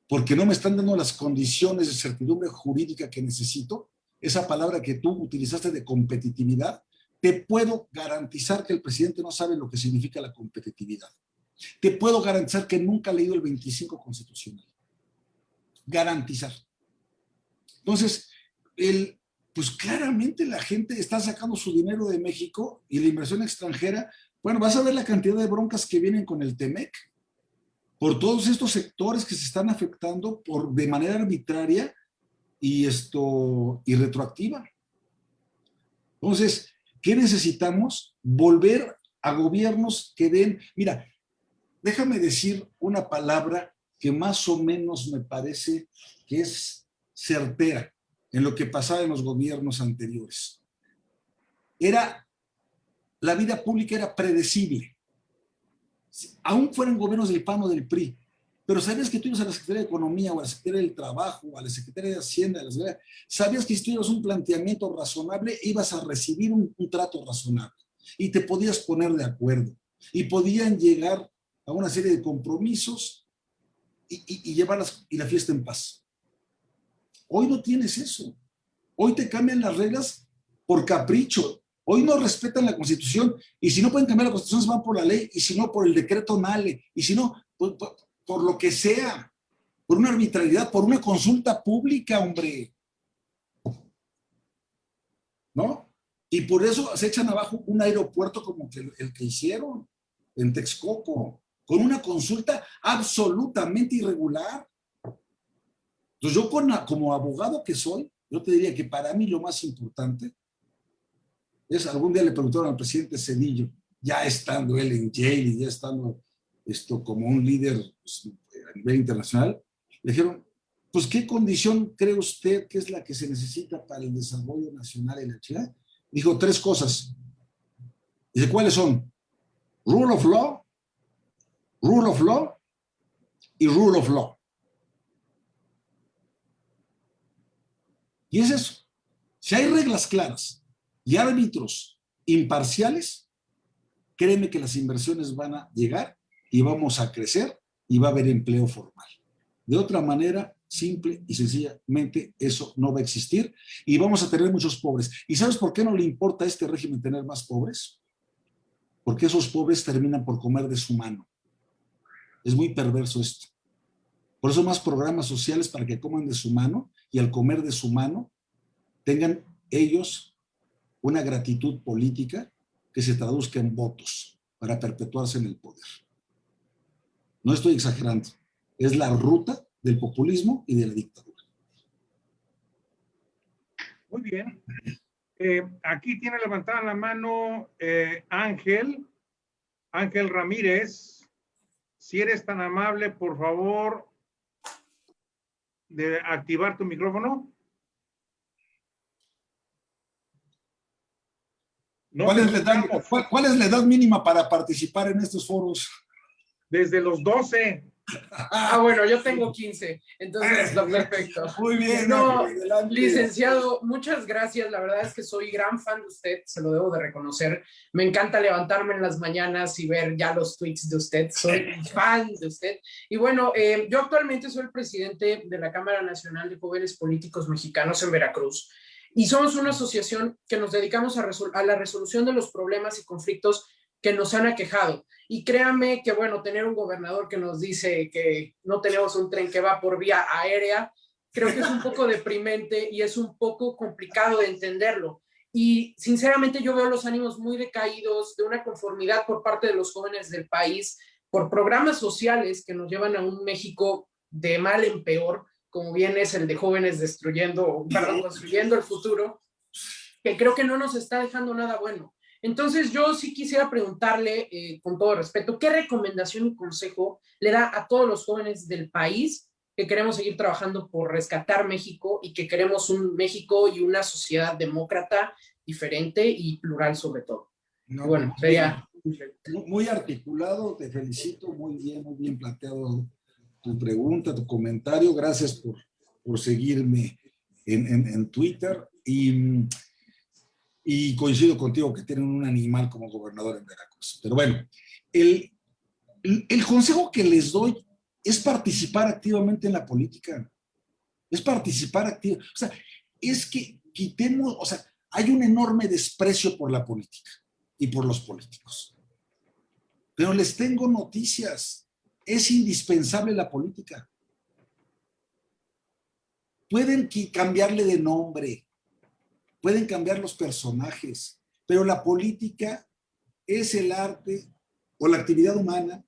Porque no me están dando las condiciones de certidumbre jurídica que necesito. Esa palabra que tú utilizaste de competitividad, te puedo garantizar que el presidente no sabe lo que significa la competitividad. Te puedo garantizar que nunca ha leído el 25 constitucional. Garantizar. Entonces, pues claramente la gente está sacando su dinero de México y la inversión extranjera. Bueno, vas a ver la cantidad de broncas que vienen con el TEMEC por todos estos sectores que se están afectando de manera arbitraria y retroactiva. Entonces, ¿qué necesitamos? Volver a gobiernos que den. Mira, déjame decir una palabra que más o menos me parece que es certera en lo que pasaba en los gobiernos anteriores. La vida pública era predecible. Aún fueran gobiernos del PAN o del PRI, pero sabías que tú ibas a la Secretaría de Economía o a la Secretaría del Trabajo o a la Secretaría de Hacienda, sabías que si tú ibas a un planteamiento razonable, ibas a recibir un trato razonable y te podías poner de acuerdo y podían llegar a una serie de compromisos y llevarlas y la fiesta en paz. Hoy no tienes eso. Hoy te cambian las reglas por capricho. Hoy no respetan la Constitución, y si no pueden cambiar la Constitución, se van por la ley, y si no, por el decreto NALE, y si no, por lo que sea, por una arbitrariedad, por una consulta pública, hombre. ¿No? Y por eso se echan abajo un aeropuerto como el que hicieron en Texcoco, con una consulta absolutamente irregular. Entonces yo como abogado que soy, yo te diría que para mí lo más importante es, algún día le preguntaron al presidente Zedillo, ya estando él en Yale y ya estando como un líder pues, a nivel internacional, le dijeron, pues ¿qué condición cree usted que es la que se necesita para el desarrollo nacional en la ciudad? Dijo 3 cosas. Dice, ¿cuáles son? Rule of law y rule of law. Y es eso. Si hay reglas claras y árbitros imparciales, créeme que las inversiones van a llegar y vamos a crecer y va a haber empleo formal. De otra manera, simple y sencillamente, eso no va a existir y vamos a tener muchos pobres. ¿Y sabes por qué no le importa a este régimen tener más pobres? Porque esos pobres terminan por comer de su mano. Es muy perverso esto. Por eso más programas sociales para que coman de su mano y al comer de su mano tengan ellos una gratitud política que se traduzca en votos para perpetuarse en el poder. No estoy exagerando. Es la ruta del populismo y de la dictadura. Muy bien. Aquí tiene levantada la mano Ángel Ramírez. Si eres tan amable, por favor, de activar tu micrófono. No, ¿Cuál es la edad mínima para participar en estos foros? Desde los 12. Bueno, yo tengo 15, entonces está perfecto. Muy bien. No, licenciado, muchas gracias. La verdad es que soy gran fan de usted, se lo debo de reconocer. Me encanta levantarme en las mañanas y ver ya los tweets de usted. Soy fan de usted. Y bueno, yo actualmente soy el presidente de la Cámara Nacional de Jóvenes Políticos Mexicanos en Veracruz. Y somos una asociación que nos dedicamos a la resolución de los problemas y conflictos que nos han aquejado. Y créanme que, bueno, tener un gobernador que nos dice que no tenemos un tren que va por vía aérea, creo que es un poco deprimente y es un poco complicado de entenderlo. Y sinceramente yo veo los ánimos muy decaídos, de una conformidad por parte de los jóvenes del país, por programas sociales que nos llevan a un México de mal en peor, como bien es el de jóvenes construyendo el futuro, que creo que no nos está dejando nada bueno. Entonces, yo sí quisiera preguntarle, con todo respeto, ¿qué recomendación y consejo le da a todos los jóvenes del país que queremos seguir trabajando por rescatar México y que queremos un México y una sociedad demócrata, diferente y plural sobre todo? No, bueno, sería... Muy articulado, te felicito, muy bien planteado tu pregunta, tu comentario. Gracias por seguirme en Twitter y coincido contigo que tienen un animal como gobernador en Veracruz. Pero bueno, el consejo que les doy es participar activamente en la política. Es participar activamente. O sea, es que quitemos, o sea, hay un enorme desprecio por la política y por los políticos. Pero les tengo noticias. Es indispensable la política. Pueden cambiarle de nombre, pueden cambiar los personajes, pero la política es el arte o la actividad humana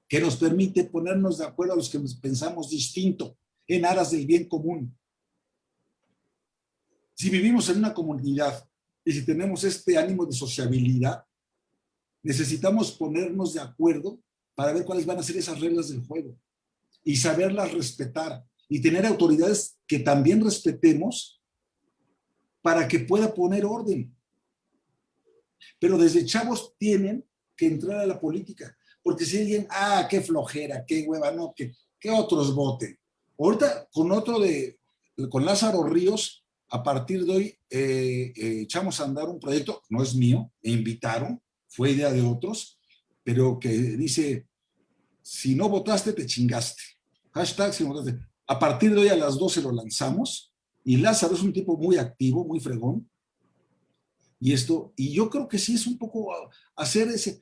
que nos permite ponernos de acuerdo a los que pensamos distinto en aras del bien común. Si vivimos en una comunidad y si tenemos este ánimo de sociabilidad, necesitamos ponernos de acuerdo para ver cuáles van a ser esas reglas del juego y saberlas respetar y tener autoridades que también respetemos para que pueda poner orden. Pero desde chavos tienen que entrar a la política, porque si alguien, qué flojera, qué hueva, no, que otros voten. Ahorita con Lázaro Ríos, a partir de hoy echamos a andar un proyecto, no es mío, me invitaron, fue idea de otros, pero que dice, si no votaste, te chingaste. Hashtag, si no votaste. A partir de hoy a las 12 lo lanzamos, y Lázaro es un tipo muy activo, muy fregón, Y yo creo que sí es un poco hacer ese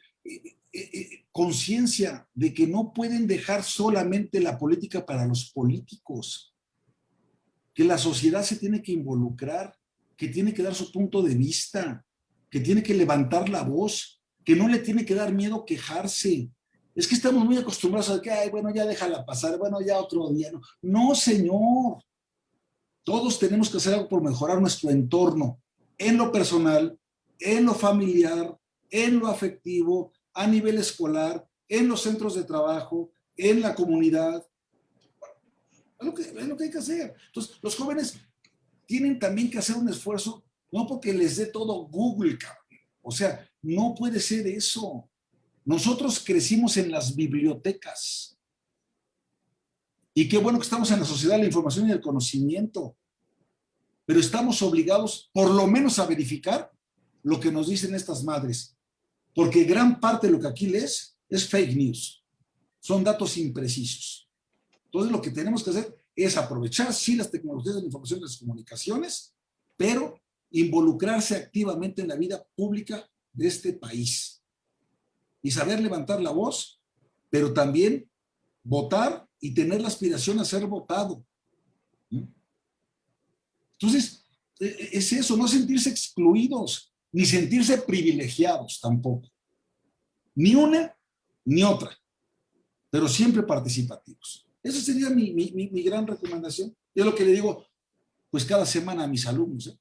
conciencia de que no pueden dejar solamente la política para los políticos, que la sociedad se tiene que involucrar, que tiene que dar su punto de vista, que tiene que levantar la voz, que no le tiene que dar miedo quejarse. Es que estamos muy acostumbrados a que, ay, bueno, ya déjala pasar, bueno, ya otro día. No, no, señor. Todos tenemos que hacer algo por mejorar nuestro entorno, en lo personal, en lo familiar, en lo afectivo, a nivel escolar, en los centros de trabajo, en la comunidad. Es lo que hay que hacer. Entonces, los jóvenes tienen también que hacer un esfuerzo, no porque les dé todo Google, cabrón. O sea, no puede ser eso. Nosotros crecimos en las bibliotecas. Y qué bueno que estamos en la sociedad de la información y del conocimiento. Pero estamos obligados, por lo menos, a verificar lo que nos dicen estas madres. Porque gran parte de lo que aquí lees es fake news. Son datos imprecisos. Entonces, lo que tenemos que hacer es aprovechar, sí, las tecnologías de la información y las comunicaciones, pero involucrarse activamente en la vida pública de este país. Y saber levantar la voz, pero también votar y tener la aspiración a ser votado. Entonces, es eso, no sentirse excluidos, ni sentirse privilegiados tampoco. Ni una, ni otra, pero siempre participativos. Esa sería mi gran recomendación. Es lo que le digo, pues cada semana a mis alumnos.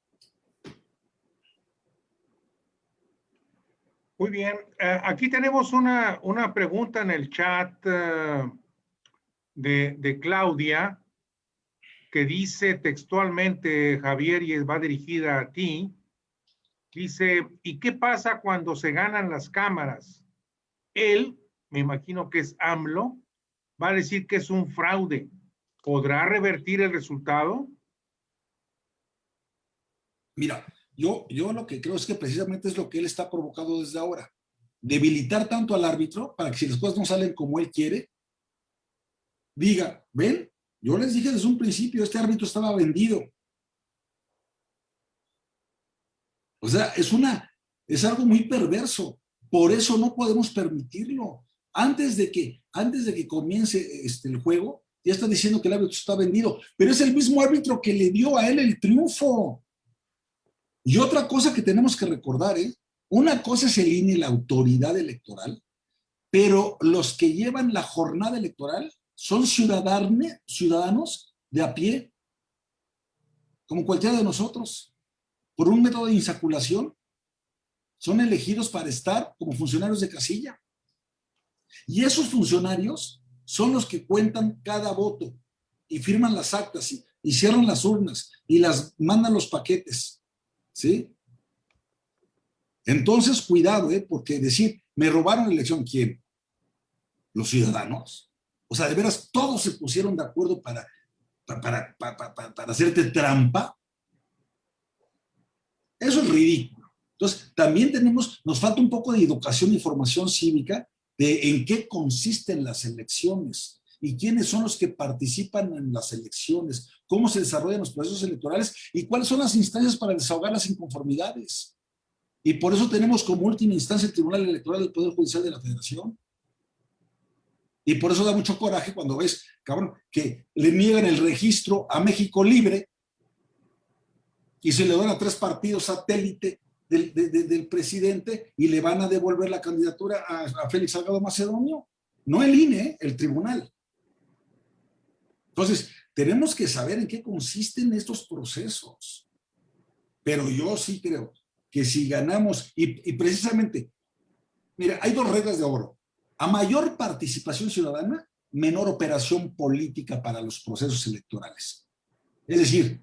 Muy bien. Aquí tenemos una pregunta en el chat de Claudia, que dice textualmente, Javier, y va dirigida a ti. Dice, ¿y qué pasa cuando se ganan las cámaras? Él, me imagino que es AMLO, va a decir que es un fraude. ¿Podrá revertir el resultado? Mira, yo lo que creo es que precisamente es lo que él está provocando desde ahora. Debilitar tanto al árbitro para que si las cosas no salen como él quiere, diga, ven, yo les dije desde un principio, este árbitro estaba vendido. O sea, es algo muy perverso. Por eso no podemos permitirlo. Antes de que comience el juego, ya está diciendo que el árbitro está vendido, pero es el mismo árbitro que le dio a él el triunfo. Y otra cosa que tenemos que recordar, una cosa es el INE y la autoridad electoral, pero los que llevan la jornada electoral son ciudadanos de a pie, como cualquiera de nosotros, por un método de insaculación, son elegidos para estar como funcionarios de casilla. Y esos funcionarios son los que cuentan cada voto y firman las actas y cierran las urnas y las mandan los paquetes, ¿sí? Entonces, cuidado, porque decir, me robaron la elección, ¿quién? Los ciudadanos. O sea, de veras, todos se pusieron de acuerdo para hacerte trampa. Eso es ridículo. Entonces, también nos falta un poco de educación y formación cívica de en qué consisten las elecciones y quiénes son los que participan en las elecciones, cómo se desarrollan los procesos electorales y cuáles son las instancias para desahogar las inconformidades. Y por eso tenemos como última instancia el Tribunal Electoral del Poder Judicial de la Federación. Y por eso da mucho coraje cuando ves, cabrón, que le niegan el registro a México Libre y se le dan a 3 partidos satélite del presidente y le van a devolver la candidatura a Félix Salgado Macedonio. No el INE, el tribunal. Entonces, tenemos que saber en qué consisten estos procesos. Pero yo sí creo que si ganamos, y precisamente, mira, hay 2 reglas de oro. A mayor participación ciudadana, menor operación política para los procesos electorales. Es decir,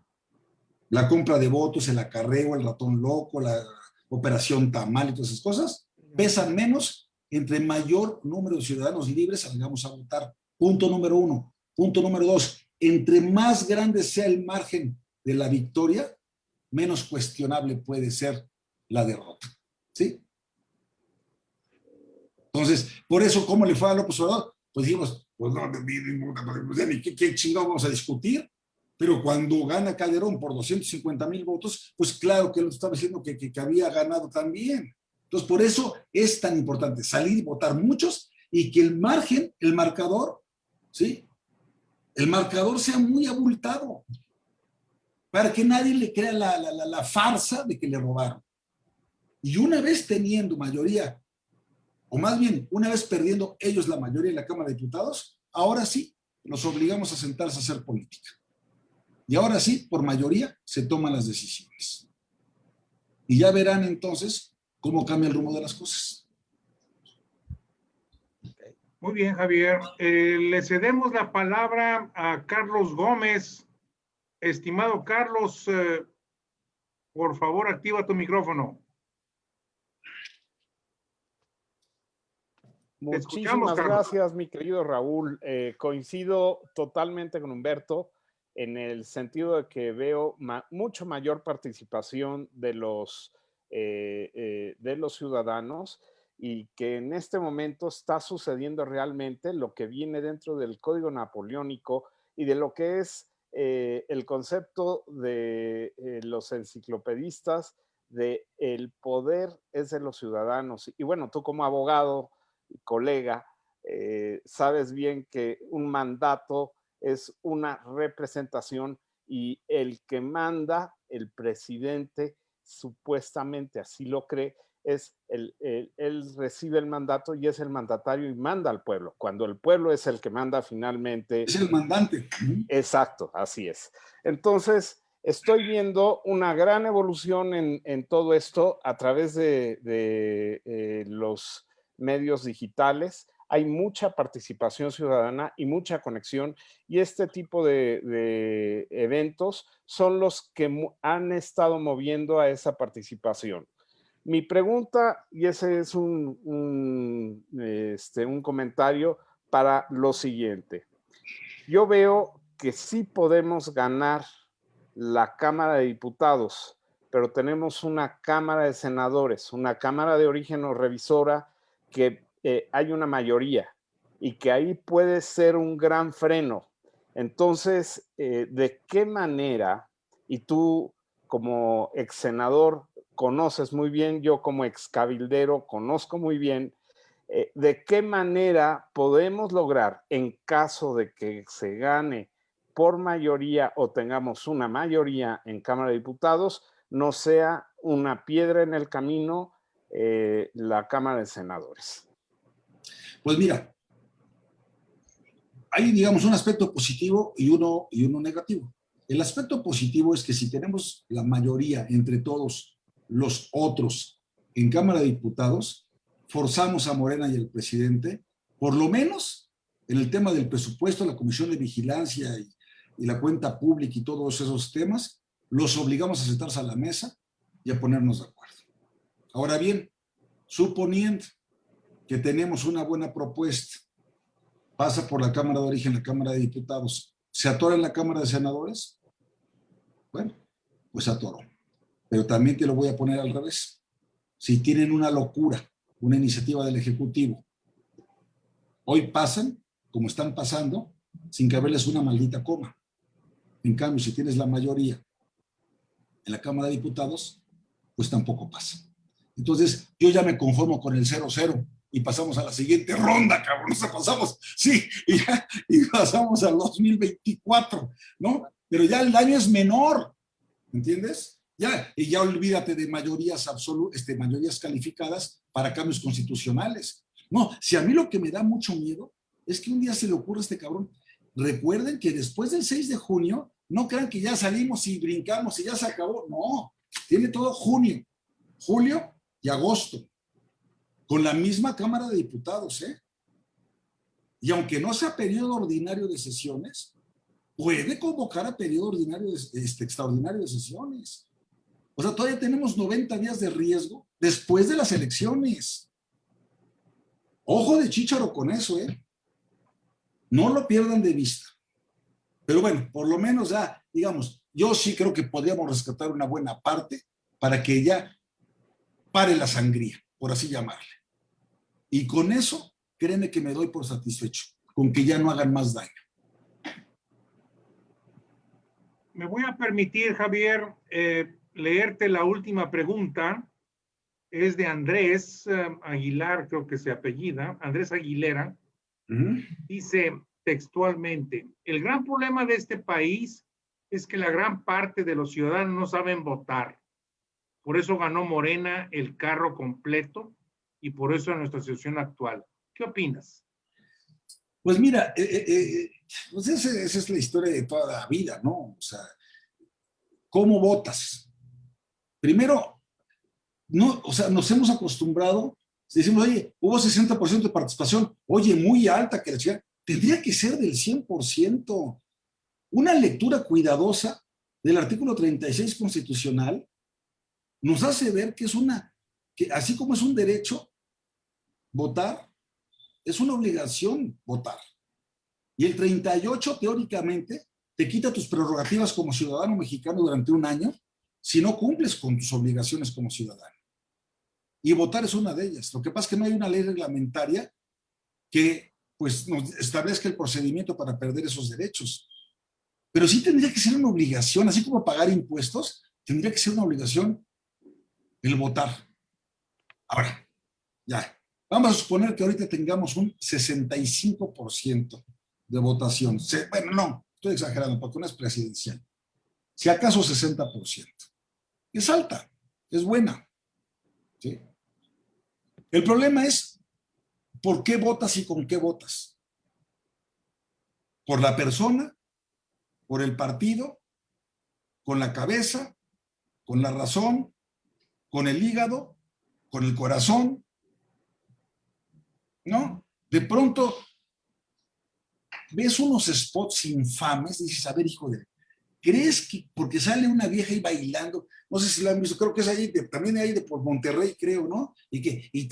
la compra de votos, el acarreo, el ratón loco, la operación tamal y todas esas cosas, pesan menos entre mayor número de ciudadanos libres salgamos a votar. Punto número 1. Punto número 2, entre más grande sea el margen de la victoria, menos cuestionable puede ser la derrota. ¿Sí? Entonces, por eso, ¿cómo le fue a López Obrador? Pues dijimos, pues no, ni qué chingado vamos a discutir. Pero cuando gana Calderón por 250,000 votos, pues claro que lo estaba diciendo que había ganado también. Entonces, por eso es tan importante salir y votar muchos y que el margen, el marcador, ¿sí? El marcador sea muy abultado para que nadie le crea la farsa de que le robaron. Y una vez teniendo mayoría, o más bien, una vez perdiendo ellos la mayoría en la Cámara de Diputados, ahora sí los obligamos a sentarse a hacer política. Y ahora sí, por mayoría, se toman las decisiones. Y ya verán entonces cómo cambia el rumbo de las cosas. Muy bien, Javier. Le cedemos la palabra a Carlos Gómez. Estimado Carlos, por favor, activa tu micrófono. Muchísimas gracias, mi querido Raúl. Coincido totalmente con Humberto en el sentido de que veo mucho mayor participación de los ciudadanos y que en este momento está sucediendo realmente lo que viene dentro del Código Napoleónico y de lo que es el concepto de los enciclopedistas de el poder es de los ciudadanos. Y bueno, tú como abogado y colega, sabes bien que un mandato es una representación y el que manda, el presidente, supuestamente así lo cree, él recibe el mandato y es el mandatario y manda al pueblo, cuando el pueblo es el que manda finalmente. Es el mandante. Exacto, así es. Entonces, estoy viendo una gran evolución en todo esto a través de los medios digitales. Hay mucha participación ciudadana y mucha conexión, y este tipo de eventos son los que han estado moviendo a esa participación. Mi pregunta, y ese es un comentario para lo siguiente. Yo veo que sí podemos ganar la Cámara de Diputados, pero tenemos una Cámara de Senadores, una Cámara de origen o revisora que hay una mayoría y que ahí puede ser un gran freno. Entonces, ¿de qué manera, y tú como ex senador conoces muy bien, yo como ex cabildero conozco muy bien, de qué manera podemos lograr, en caso de que se gane por mayoría o tengamos una mayoría en Cámara de Diputados, no sea una piedra en el camino la Cámara de Senadores? Pues mira, hay, digamos, un aspecto positivo y uno negativo. El aspecto positivo es que si tenemos la mayoría entre todos los otros en Cámara de Diputados, forzamos a Morena y al presidente, por lo menos en el tema del presupuesto, la Comisión de Vigilancia y la cuenta pública y todos esos temas, los obligamos a sentarse a la mesa y a ponernos de acuerdo. Ahora bien, suponiendo que tenemos una buena propuesta, pasa por la Cámara de Origen, la Cámara de Diputados, ¿se atora en la Cámara de Senadores? Bueno, pues se atoró. Pero también te lo voy a poner al revés. Si tienen una locura, una iniciativa del Ejecutivo, hoy pasan, como están pasando, sin caberles una maldita coma. En cambio, si tienes la mayoría en la Cámara de Diputados, pues tampoco pasa. Entonces, yo ya me conformo con el 0-0 y pasamos a la siguiente ronda, cabrón. O sea, pasamos, sí, y pasamos al 2024, ¿no? Pero ya el daño es menor, ¿entiendes? Y ya olvídate de mayorías absolutas, mayorías calificadas para cambios constitucionales. No, si a mí lo que me da mucho miedo es que un día se le ocurra a este cabrón. Recuerden que después del 6 de junio, no crean que ya salimos y brincamos y ya se acabó. No, tiene todo junio, julio y agosto, con la misma Cámara de Diputados, ¿eh? Y aunque no sea periodo ordinario de sesiones, puede convocar a periodo ordinario extraordinario de sesiones. O sea, todavía tenemos 90 días de riesgo después de las elecciones. Ojo de chícharo con eso, ¿eh? No lo pierdan de vista. Pero bueno, por lo menos ya, digamos, yo sí creo que podríamos rescatar una buena parte para que ya pare la sangría, por así llamarle. Y con eso, créeme que me doy por satisfecho, con que ya no hagan más daño. Me voy a permitir, Javier, leerte la última pregunta. Es de Andrés Aguilar, creo que se apellida, Andrés Aguilera. Dice textualmente, el gran problema de este país es que la gran parte de los ciudadanos no saben votar. Por eso ganó Morena el carro completo y por eso es nuestra situación actual. ¿Qué opinas? Pues mira, pues esa es la historia de toda la vida, ¿no? O sea, ¿cómo votas? Primero, no, o sea, nos hemos acostumbrado, decimos, oye, hubo 60% de participación, oye, muy alta, que la chica, tendría que ser del 100%. Una lectura cuidadosa del artículo 36 constitucional nos hace ver que es que así como es un derecho votar, es una obligación votar. Y el 38, teóricamente, te quita tus prerrogativas como ciudadano mexicano durante un año si no cumples con tus obligaciones como ciudadano. Y votar es una de ellas. Lo que pasa es que no hay una ley reglamentaria que pues, nos establezca el procedimiento para perder esos derechos. Pero sí tendría que ser una obligación, así como pagar impuestos, tendría que ser una obligación el votar. Ahora, ya. Vamos a suponer que ahorita tengamos un 65% de votación. Bueno, no, estoy exagerando porque no es presidencial. Si acaso 60%. Es alta, es buena. ¿Sí? El problema es, ¿por qué votas y con qué votas? ¿Por la persona? ¿Por el partido? ¿Con la cabeza? ¿Con la razón? ¿Con el hígado? ¿Con el corazón? ¿No? De pronto ves unos spots infames y dices, a ver, hijo de... ¿Crees que porque sale una vieja ahí bailando? No sé si la han visto, creo que es ahí, también ahí de por Monterrey, creo, ¿no? Y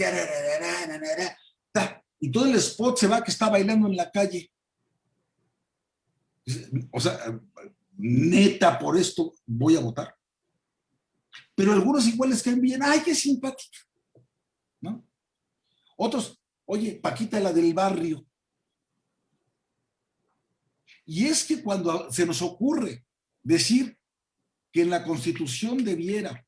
todo el spot se va que está bailando en la calle. O sea, neta, por esto voy a votar. Pero algunos igual les caen bien, ¡ay, qué simpático! ¿No? Otros, oye, Paquita, la del barrio. Y es que cuando se nos ocurre decir que en la Constitución debiera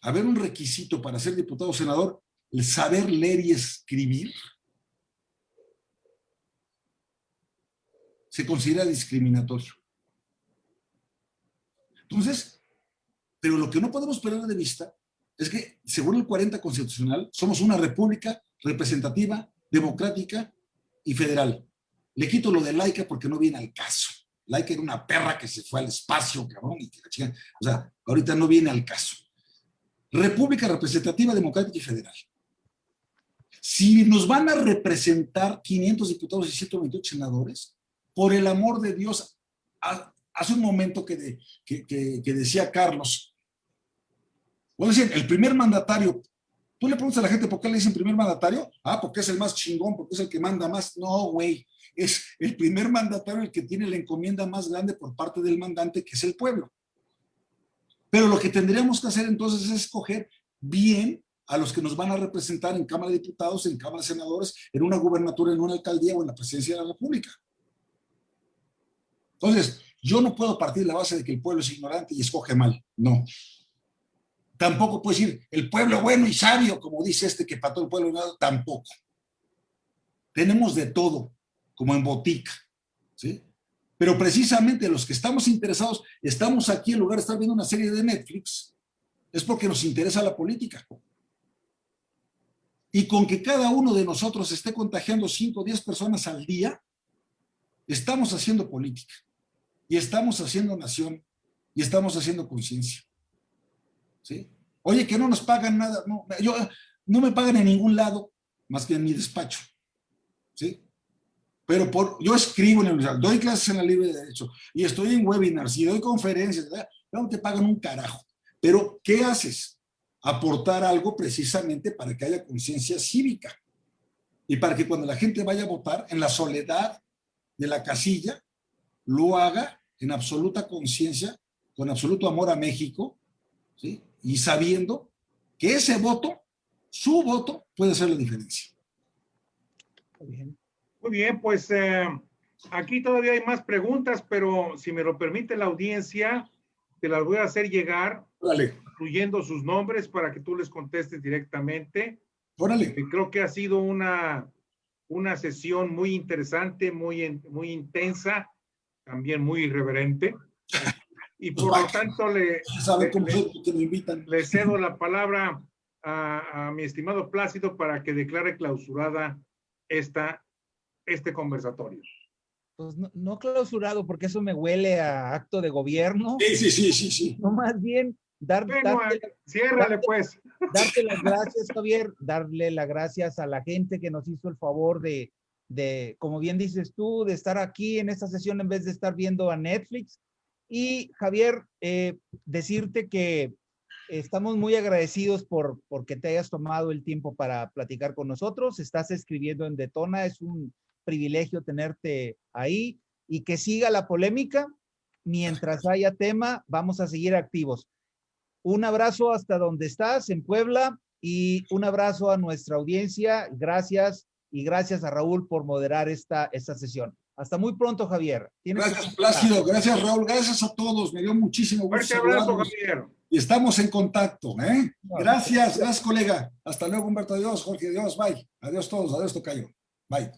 haber un requisito para ser diputado o senador, el saber leer y escribir, se considera discriminatorio. Entonces, pero lo que no podemos perder de vista es que, según el 40 constitucional, somos una república representativa, democrática y federal. Le quito lo de laica porque no viene al caso. Laica era una perra que se fue al espacio, cabrón, y que la chica, o sea, ahorita no viene al caso. República representativa, democrática y federal. Si nos van a representar 500 diputados y 128 senadores, por el amor de Dios, hace un momento que decía Carlos, bueno, decir, el primer mandatario, tú le preguntas a la gente por qué le dicen primer mandatario, porque es el más chingón, porque es el que manda más. No, güey, es el primer mandatario el que tiene la encomienda más grande por parte del mandante, que es el pueblo. Pero lo que tendríamos que hacer entonces es escoger bien a los que nos van a representar en Cámara de Diputados, en Cámara de Senadores, en una gubernatura, en una alcaldía o en la presidencia de la República. Entonces, yo no puedo partir de la base de que el pueblo es ignorante y escoge mal, no. Tampoco puedo decir, el pueblo bueno y sabio, como dice que para todo el pueblo, no, tampoco. Tenemos de todo, como en botica, ¿sí? Pero precisamente los que estamos interesados, estamos aquí en lugar de estar viendo una serie de Netflix, es porque nos interesa la política. Y con que cada uno de nosotros esté contagiando 5 o 10 personas al día, estamos haciendo política, y estamos haciendo nación, y estamos haciendo conciencia. ¿Sí? Oye, que no nos pagan nada, no me pagan en ningún lado, más que en mi despacho. ¿Sí? Pero yo escribo en la universidad, doy clases en la Libre de Derecho, y estoy en webinars, y doy conferencias, ¿verdad? No te pagan un carajo. Pero, ¿qué haces? Aportar algo precisamente para que haya conciencia cívica, y para que cuando la gente vaya a votar, en la soledad de la casilla, lo haga en absoluta conciencia, con absoluto amor a México, ¿sí? Y sabiendo que ese voto, su voto, puede hacer la diferencia. Muy bien, pues Aquí todavía hay más preguntas, pero si me lo permite la audiencia, te las voy a hacer llegar, Órale, incluyendo sus nombres para que tú les contestes directamente. órale. Creo que ha sido una sesión muy interesante, muy intensa, también muy irreverente. Y por lo tanto le cedo la palabra a mi estimado Plácido para que declare clausurada este conversatorio. Pues no clausurado, porque eso me huele a acto de gobierno. Sí. No, más bien Ciérrale pues. Darte las gracias, Javier, darle las gracias a la gente que nos hizo el favor de, como bien dices tú, de estar aquí en esta sesión en vez de estar viendo a Netflix. Y Javier, decirte que estamos muy agradecidos porque te hayas tomado el tiempo para platicar con nosotros. Estás escribiendo en Detona, es un privilegio tenerte ahí y que siga la polémica. Mientras haya tema, vamos a seguir activos. Un abrazo hasta donde estás, en Puebla, y un abrazo a nuestra audiencia. Gracias, y gracias a Raúl por moderar esta sesión. Hasta muy pronto, Javier. Gracias, Plácido. Gracias, Raúl. Gracias a todos. Me dio muchísimo gusto. Fuerte abrazo, Javier. Y estamos en contacto, ¿eh? Gracias, colega. Hasta luego, Humberto. Adiós, Jorge. Adiós, bye. Adiós todos. Adiós, tocayo. Bye.